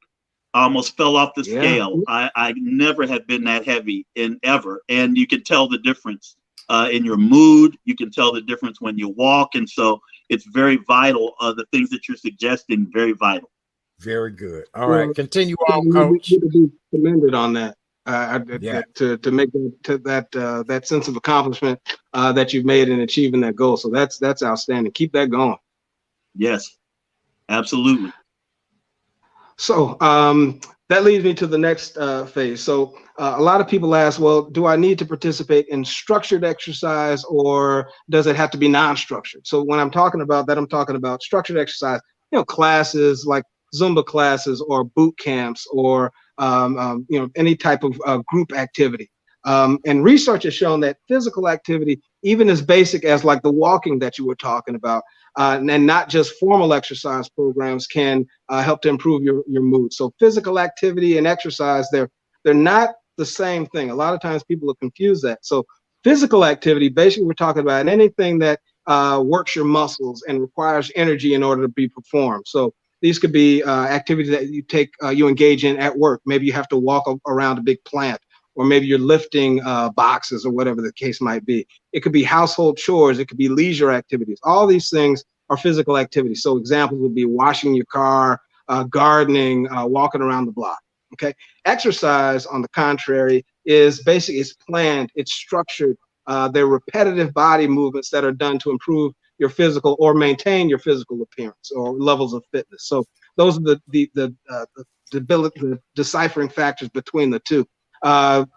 I almost fell off the scale. I never have been that heavy ever. And you can tell the difference in your mood. You can tell the difference when you walk. And so it's very vital. The things that you're suggesting, very vital. Very good. All right, continue on, Coach. You be commended on that. To make that sense of accomplishment that you've made in achieving that goal. So that's outstanding. Keep that going. Yes, absolutely. So that leads me to the next phase. So a lot of people ask, well, do I need to participate in structured exercise, or does it have to be non-structured? So when I'm talking about that, I'm talking about structured exercise, you know, classes like Zumba classes or boot camps or you know, any type of group activity. And research has shown that physical activity, even as basic as like the walking that you were talking about, and not just formal exercise programs, can help to improve your mood. So physical activity and exercise, they're not the same thing. A lot of times people are confused that. So physical activity, basically we're talking about anything that works your muscles and requires energy in order to be performed. So these could be activities that you engage in at work. Maybe you have to walk around a big plant, or maybe you're lifting boxes or whatever the case might be. It could be household chores. It could be leisure activities. All these things are physical activities. So examples would be washing your car, gardening, walking around the block. Okay. Exercise, on the contrary, is basically, it's planned, it's structured. They're repetitive body movements that are done to improve your physical or maintain your physical appearance or levels of fitness. So those are the deciphering factors between the two.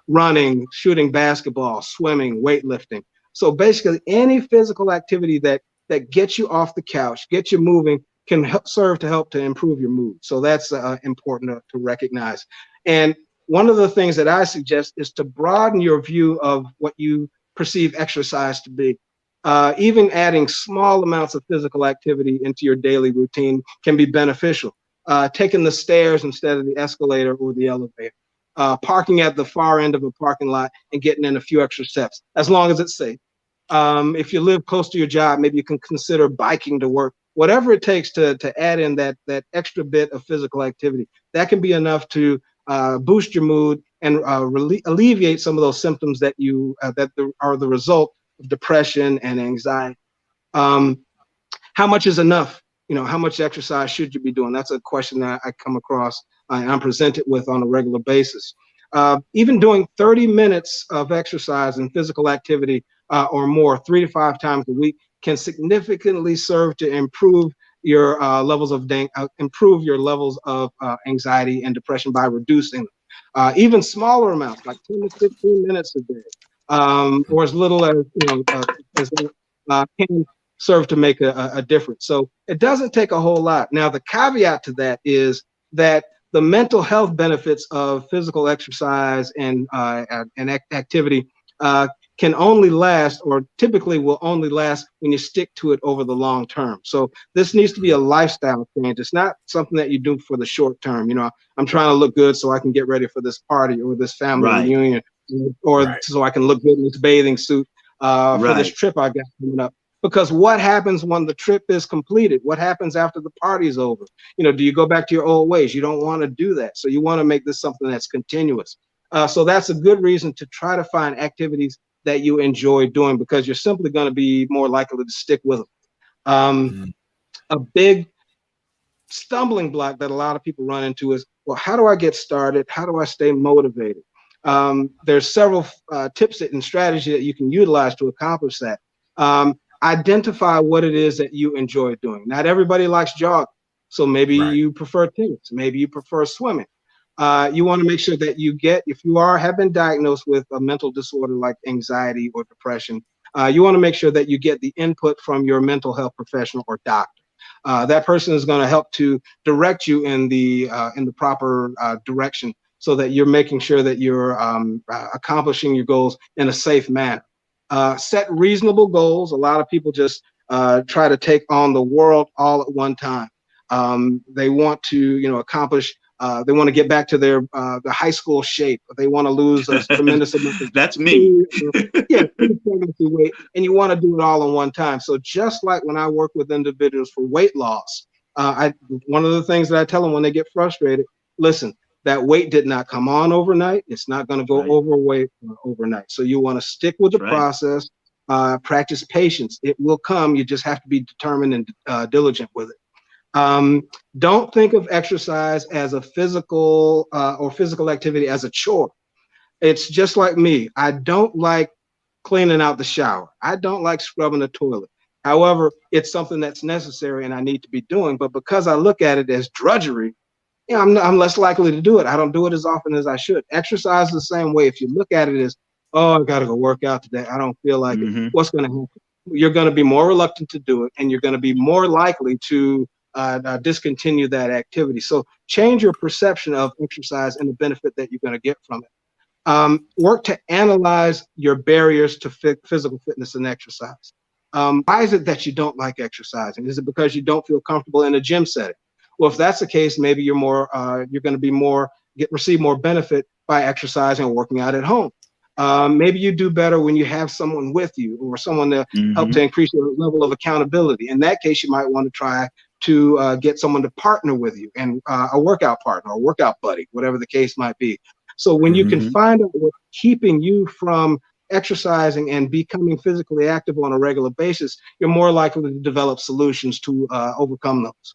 Running, shooting basketball, swimming, weightlifting. So basically any physical activity that gets you off the couch, gets you moving, can serve to help to improve your mood. So that's important to recognize. And one of the things that I suggest is to broaden your view of what you perceive exercise to be. Even adding small amounts of physical activity into your daily routine can be beneficial. Taking the stairs instead of the escalator or the elevator. Parking at the far end of a parking lot and getting in a few extra steps, as long as it's safe. If you live close to your job, maybe you can consider biking to work. Whatever it takes to add in that extra bit of physical activity, that can be enough to boost your mood and alleviate some of those symptoms that are the result of depression and anxiety. How much is enough? How much exercise should you be doing? That's a question that I come across and I'm presented with on a regular basis. Even doing 30 minutes of exercise and physical activity or more 3 to 5 times a week can significantly serve to improve your levels of anxiety and depression by reducing them. Even smaller amounts, like 10 to 15 minutes a day, or as little as can serve to make a difference. So it doesn't take a whole lot. Now, the caveat to that is that the mental health benefits of physical exercise and activity can only last, or typically will only last, when you stick to it over the long term. So this needs to be a lifestyle change. It's not something that you do for the short term. I'm trying to look good so I can get ready for this party or this family reunion, or so I can look good in this bathing suit for this trip I got coming up. Because what happens when the trip is completed? What happens after the party's over? Do you go back to your old ways? You don't want to do that. So you want to make this something that's continuous. So that's a good reason to try to find activities that you enjoy doing, because you're simply going to be more likely to stick with them. A big stumbling block that a lot of people run into is, well, how do I get started? How do I stay motivated? There's several tips and strategies that you can utilize to accomplish that. Identify what it is that you enjoy doing. Not everybody likes jogging, so maybe you prefer tennis, maybe you prefer swimming. You want to make sure that if you have been diagnosed with a mental disorder like anxiety or depression, you want to make sure that you get the input from your mental health professional or doctor. That person is going to help to direct you in the proper direction, so that you're making sure that you're accomplishing your goals in a safe manner. Set reasonable goals. A lot of people just try to take on the world all at one time. They want to, accomplish. They want to get back to their the high school shape. They want to lose a tremendous amount of That's me. weight, and you want to do it all in one time. So just like when I work with individuals for weight loss, one of the things that I tell them when they get frustrated, listen, that weight did not come on overnight. It's not going to go overweight overnight. So you want to stick with the process, practice patience. It will come. You just have to be determined and diligent with it. Don't think of exercise as a physical activity as a chore. It's just like me. I don't like cleaning out the shower. I don't like scrubbing the toilet. However, it's something that's necessary and I need to be doing. But because I look at it as drudgery, I'm less likely to do it. I don't do it as often as I should. Exercise the same way. If you look at it as, oh, I got to go work out today, I don't feel like it. What's going to happen? You're going to be more reluctant to do it, and you're going to be more likely to discontinue that activity. So change your perception of exercise and the benefit that you're going to get from it. Work to analyze your barriers to physical fitness and exercise. Why is it that you don't like exercising? Is it because you don't feel comfortable in a gym setting? Well, if that's the case, maybe you're going to receive more benefit by exercising or working out at home. Maybe you do better when you have someone with you, or someone to help to increase your level of accountability. In that case, you might want to try to get someone to partner with you, and a workout partner or workout buddy, whatever the case might be. So when you can find out what's keeping you from exercising and becoming physically active on a regular basis, you're more likely to develop solutions to overcome those.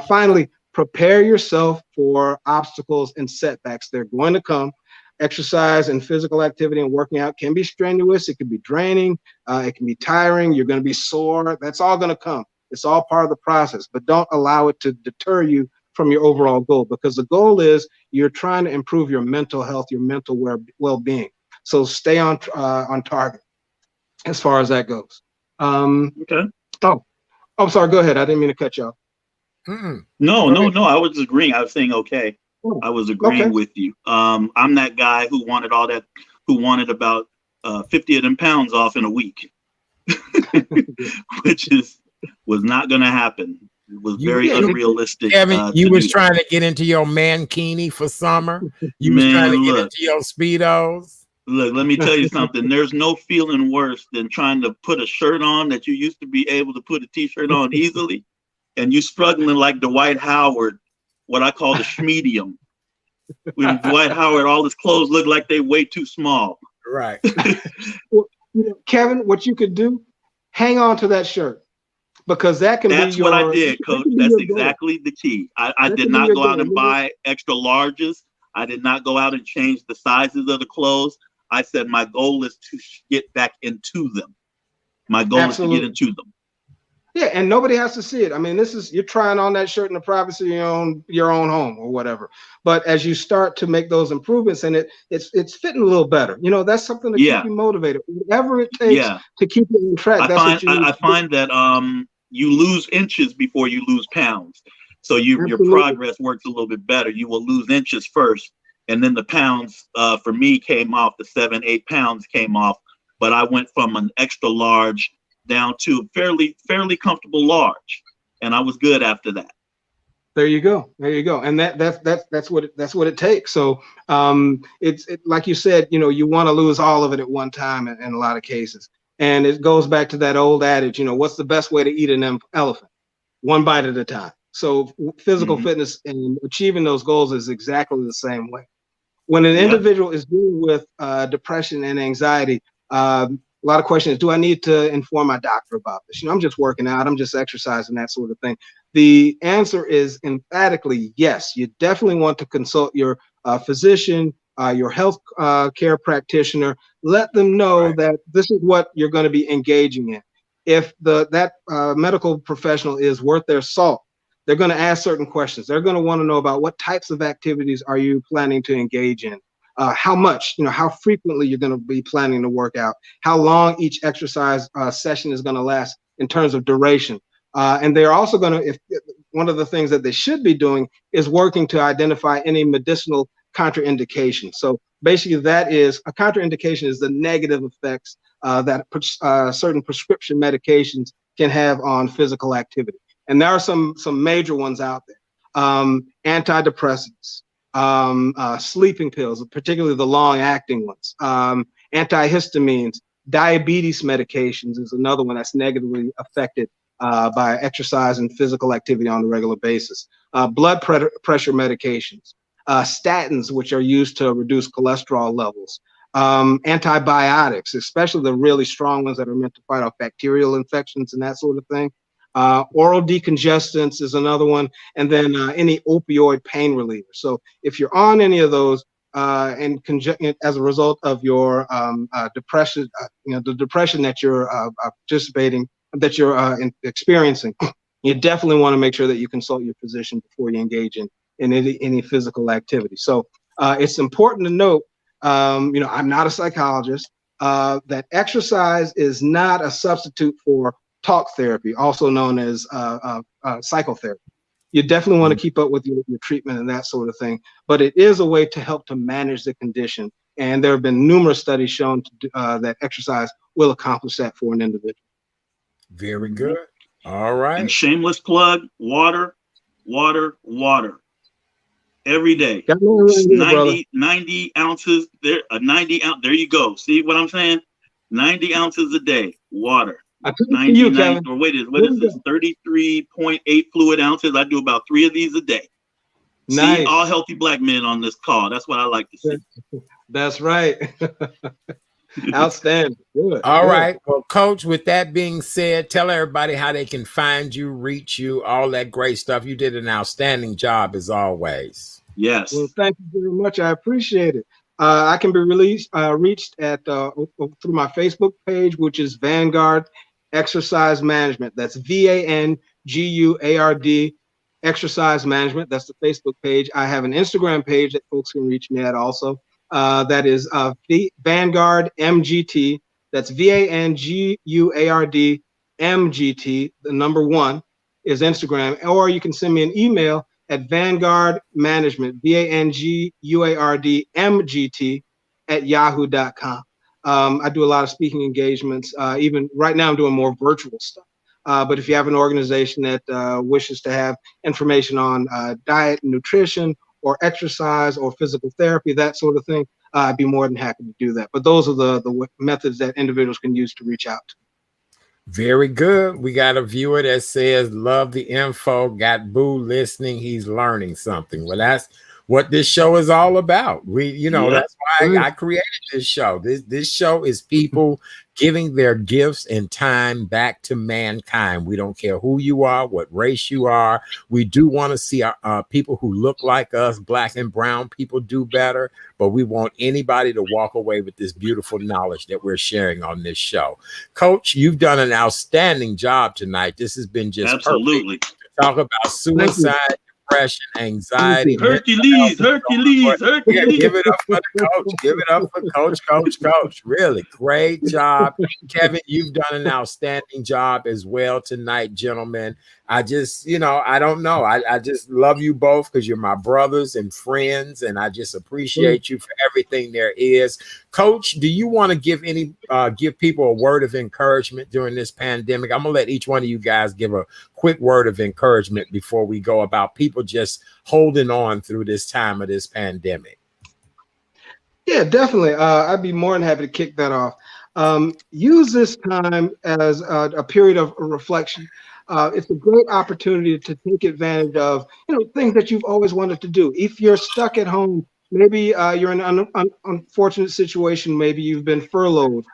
Finally, prepare yourself for obstacles and setbacks. They're going to come. Exercise and physical activity and working out can be strenuous. It can be draining. It can be tiring. You're going to be sore. That's all going to come. It's all part of the process, but don't allow it to deter you from your overall goal, because the goal is you're trying to improve your mental health, your mental well-being. So stay on target as far as that goes. Okay. Oh, sorry. Go ahead. I didn't mean to cut you off. No. I was agreeing. I was saying, okay. I was agreeing with you. I'm that guy who wanted about 50 of them pounds off in a week. which was not going to happen. It was very unrealistic. Kevin, you was trying to get into your mankini for summer. You was trying to get into your Speedos. Look, let me tell you something. There's no feeling worse than trying to put a shirt on that you used to be able to put a t-shirt on easily, and you struggling like Dwight Howard, what I call the schmedium. When Dwight Howard, all his clothes look like they way too small. Right. Well, Kevin, what you could do, hang on to that shirt, because that's what I did, Coach. That's exactly the key. I did not go out and buy extra larges. I did not go out and change the sizes of the clothes. I said my goal is to get back into them. My goal is to get into them. Yeah, and nobody has to see it. I mean, you're trying on that shirt in the privacy of your own home or whatever. But as you start to make those improvements in it, it's fitting a little better. That's something to keep you motivated. Whatever it takes to keep it on track. I find that you lose inches before you lose pounds. So your progress works a little bit better. You will lose inches first, and then the pounds for me came off. The 7-8 pounds came off, but I went from an extra large down to fairly comfortable large, and I was good after that. There you go, and that's what it takes. So it's like you said, you want to lose all of it at one time in a lot of cases, and it goes back to that old adage, what's the best way to eat an elephant? One bite at a time. So physical fitness and achieving those goals is exactly the same way. When an individual is dealing with depression and anxiety, a lot of questions. Do I need to inform my doctor about this? I'm just working out. I'm just exercising, that sort of thing. The answer is emphatically yes. You definitely want to consult your physician, your health care practitioner. Let them know that this is what you're going to be engaging in. If that medical professional is worth their salt, they're going to ask certain questions. They're going to want to know about what types of activities are you planning to engage in, how much, how frequently you're going to be planning to work out, how long each exercise session is going to last in terms of duration. And they're also going to, one of the things that they should be doing is working to identify any medicinal contraindications. So basically that is, a contraindication is the negative effects that certain prescription medications can have on physical activity. And there are some major ones out there. Antidepressants, sleeping pills, particularly the long-acting ones, antihistamines, diabetes medications is another one that's negatively affected by exercise and physical activity on a regular basis. Blood pressure medications, statins, which are used to reduce cholesterol levels, antibiotics, especially the really strong ones that are meant to fight off bacterial infections and that sort of thing. Oral decongestants is another one, and then any opioid pain reliever. So if you're on any of those as a result of your depression, the depression that you're experiencing, you definitely want to make sure that you consult your physician before you engage in any physical activity. So it's important to note, I'm not a psychologist, that exercise is not a substitute for talk therapy, also known as psychotherapy. You definitely want to keep up with your treatment and that sort of thing, but it is a way to help to manage the condition. And there have been numerous studies shown that exercise will accomplish that for an individual. Very good. All right. And shameless plug, water. Every day. 90 ounces there, 90 ounce. There you go. See what I'm saying? 90 ounces a day, water. 99, or what is this? 33.8 fluid ounces. I do about 3 of these a day. Nice. See, all healthy black men on this call. That's what I like to see. That's right. Outstanding. Good. All right. Well, Coach, with that being said, tell everybody how they can find you, reach you, all that great stuff. You did an outstanding job as always. Yes. Well, thank you very much. I appreciate it. I can be reached at through my Facebook page, which is Vanguard Exercise Management. That's VANGUARD Exercise Management. That's the Facebook page. I have an Instagram page that folks can reach me at also. That is Vanguard MGT. That's VANGUARD MGT. The number 1 is Instagram. Or you can send me an email at Vanguard Management, VANGUARD MGT @yahoo.com. I do a lot of speaking engagements. Even right now, I'm doing more virtual stuff. But if you have an organization that wishes to have information on diet and nutrition or exercise or physical therapy, that sort of thing, I'd be more than happy to do that. But those are the methods that individuals can use to reach out. Very good. We got a viewer that says, love the info, got Boo listening. He's learning something. Well, that's what this show is all about. That's why I created this show. This show is people giving their gifts and time back to mankind. We don't care who you are, what race you are. We do want to see our people who look like us, black and brown people, do better. But we want anybody to walk away with this beautiful knowledge that we're sharing on this show. Coach, you've done an outstanding job tonight. This has been just absolutely perfect to talk about suicide, depression, anxiety. Hercules. Yeah, give it up for the coach. Give it up for Coach. Really great job. Kevin, you've done an outstanding job as well tonight, gentlemen. I just, I don't know. I just love you both because you're my brothers and friends, and I just appreciate you for everything there is. Coach, do you want to give people a word of encouragement during this pandemic? I'm gonna let each one of you guys give a quick word of encouragement before we go about people just holding on through this time of this pandemic. Yeah, definitely. I'd be more than happy to kick that off. Use this time as a period of reflection. It's a great opportunity to take advantage of, things that you've always wanted to do. If you're stuck at home, maybe you're in an unfortunate situation. Maybe you've been furloughed.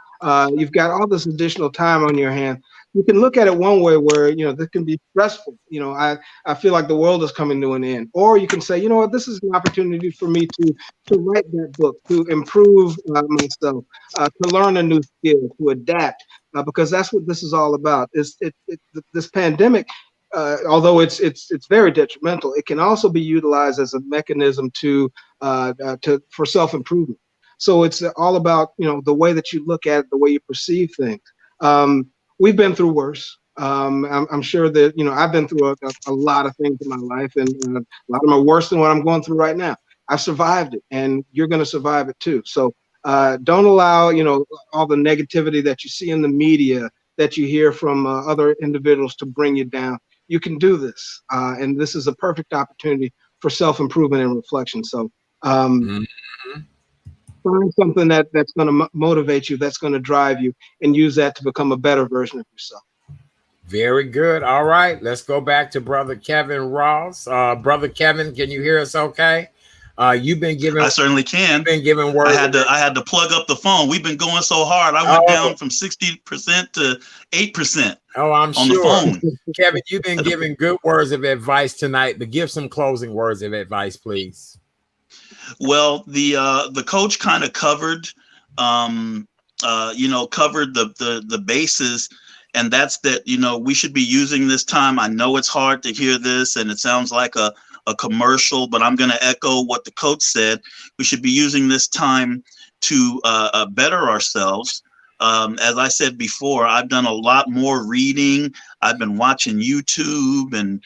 You've got all this additional time on your hand. You can look at it one way where, this can be stressful. I feel like the world is coming to an end. Or you can say, you know what, this is an opportunity for me to write that book, to improve myself, to learn a new skill, to adapt, because that's what this is all about. This pandemic, although it's very detrimental, it can also be utilized as a mechanism for self-improvement. So it's all about, the way that you look at it, the way you perceive things. We've been through worse. I'm sure that, I've been through a lot of things in my life, and a lot of them are worse than what I'm going through right now. I've survived it, and you're going to survive it too. So don't allow, all the negativity that you see in the media, that you hear from other individuals, to bring you down. You can do this, and this is a perfect opportunity for self-improvement and reflection. So find something that's going to motivate you, that's going to drive you, and use that to become a better version of yourself. Very good. All right, let's go back to Brother Kevin Ross. Brother Kevin, can you hear us okay? You've been giving. I certainly can. You've been giving words. I had to plug up the phone. We've been going so hard. I went down from 60% to 8%. Oh, I'm on sure. The phone. Kevin, you've been giving good words of advice tonight, but give some closing words of advice, please. Well, the coach kind of covered, covered the bases, and that's that. We should be using this time. I know it's hard to hear this, and it sounds like a commercial, but I'm going to echo what the coach said. We should be using this time to better ourselves. As I said before, I've done a lot more reading. I've been watching YouTube and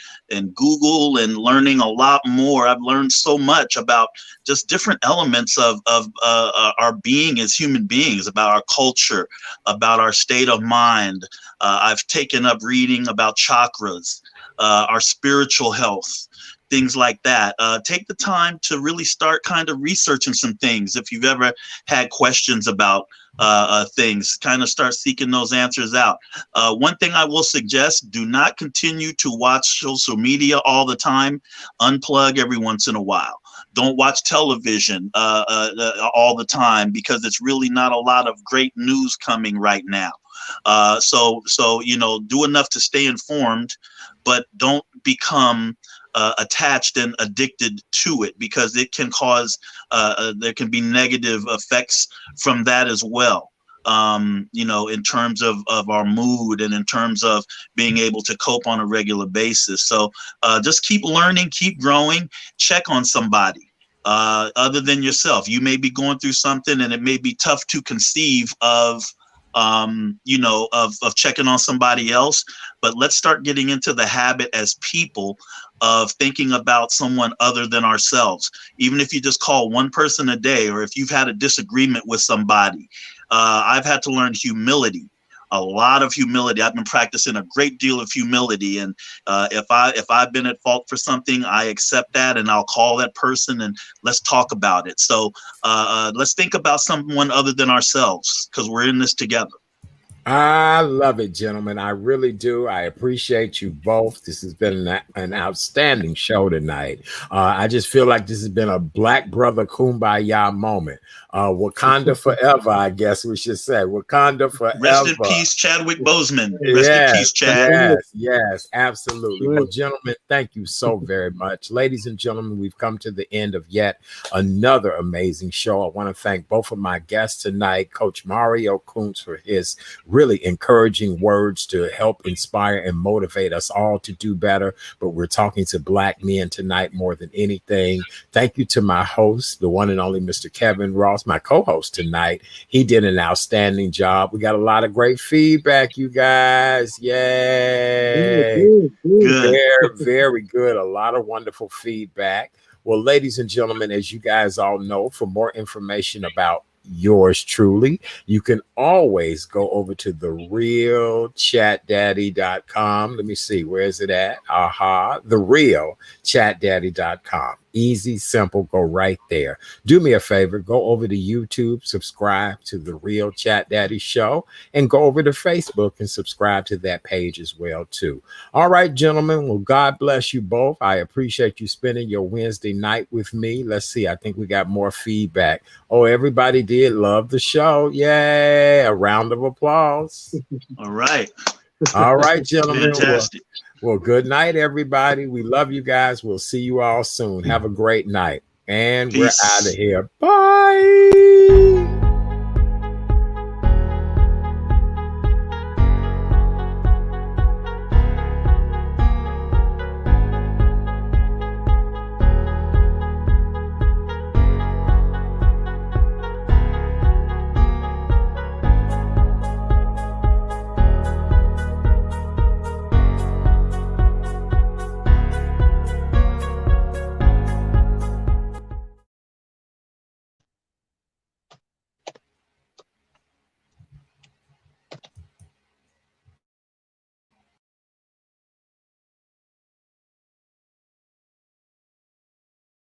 Google and learning a lot more. I've learned so much about just different elements of our being as human beings, about our culture, about our state of mind. I've taken up reading about chakras, our spiritual health, things like that. Take the time to really start kind of researching some things. If you've ever had questions about things, kind of start seeking those answers out. One thing I will suggest, do not continue to watch social media all the time. Unplug every once in a while. Don't watch television all the time, because it's really not a lot of great news coming right now. So do enough to stay informed, but don't become attached and addicted to it, because it can cause there can be negative effects from that as well. In terms of our mood and in terms of being able to cope on a regular basis. So just keep learning, keep growing, check on somebody other than yourself. You may be going through something, and it may be tough to conceive of checking on somebody else, but let's start getting into the habit as people of thinking about someone other than ourselves. Even if you just call one person a day, or if you've had a disagreement with somebody, I've had to learn humility. A lot of humility. I've been practicing a great deal of humility, and if I've been at fault for something, I accept that, and I'll call that person and let's talk about it. So let's think about someone other than ourselves, because we're in this together. I love it, gentlemen. I really do. I appreciate you both. This has been an outstanding show tonight. I just feel like this has been a Black brother kumbaya moment. Wakanda forever, I guess we should say. Wakanda forever. Rest in peace, Chadwick Boseman. Rest in peace, Chad. Yes, absolutely. Well, gentlemen, thank you so very much. Ladies and gentlemen, we've come to the end of yet another amazing show. I want to thank both of my guests tonight, Coach Mario Kuntz, for his really encouraging words to help inspire and motivate us all to do better. But we're talking to Black men tonight more than anything. Thank you to my host, the one and only Mr. Kevin Ross, my co-host tonight. He did an outstanding job. We got a lot of great feedback, you guys. Yay. Good. Very good. A lot of wonderful feedback. Well, ladies and gentlemen, as you guys all know, for more information about yours truly, you can always go over to therealchatdaddy.com. Let me see, where is it at? Therealchatdaddy.com. Easy, simple, go right there. Do me a favor, go over to YouTube, subscribe to The Real Chat Daddy Show, and go over to Facebook and subscribe to that page as well too. All right, gentlemen, well, God bless you both. I appreciate you spending your Wednesday night with me. Let's see, I think we got more feedback. Oh, everybody did love the show. Yay, a round of applause. All right, gentlemen. Fantastic. Well, good night, everybody. We love you guys. We'll see you all soon. Have a great night. And Peace. We're out of here. Bye.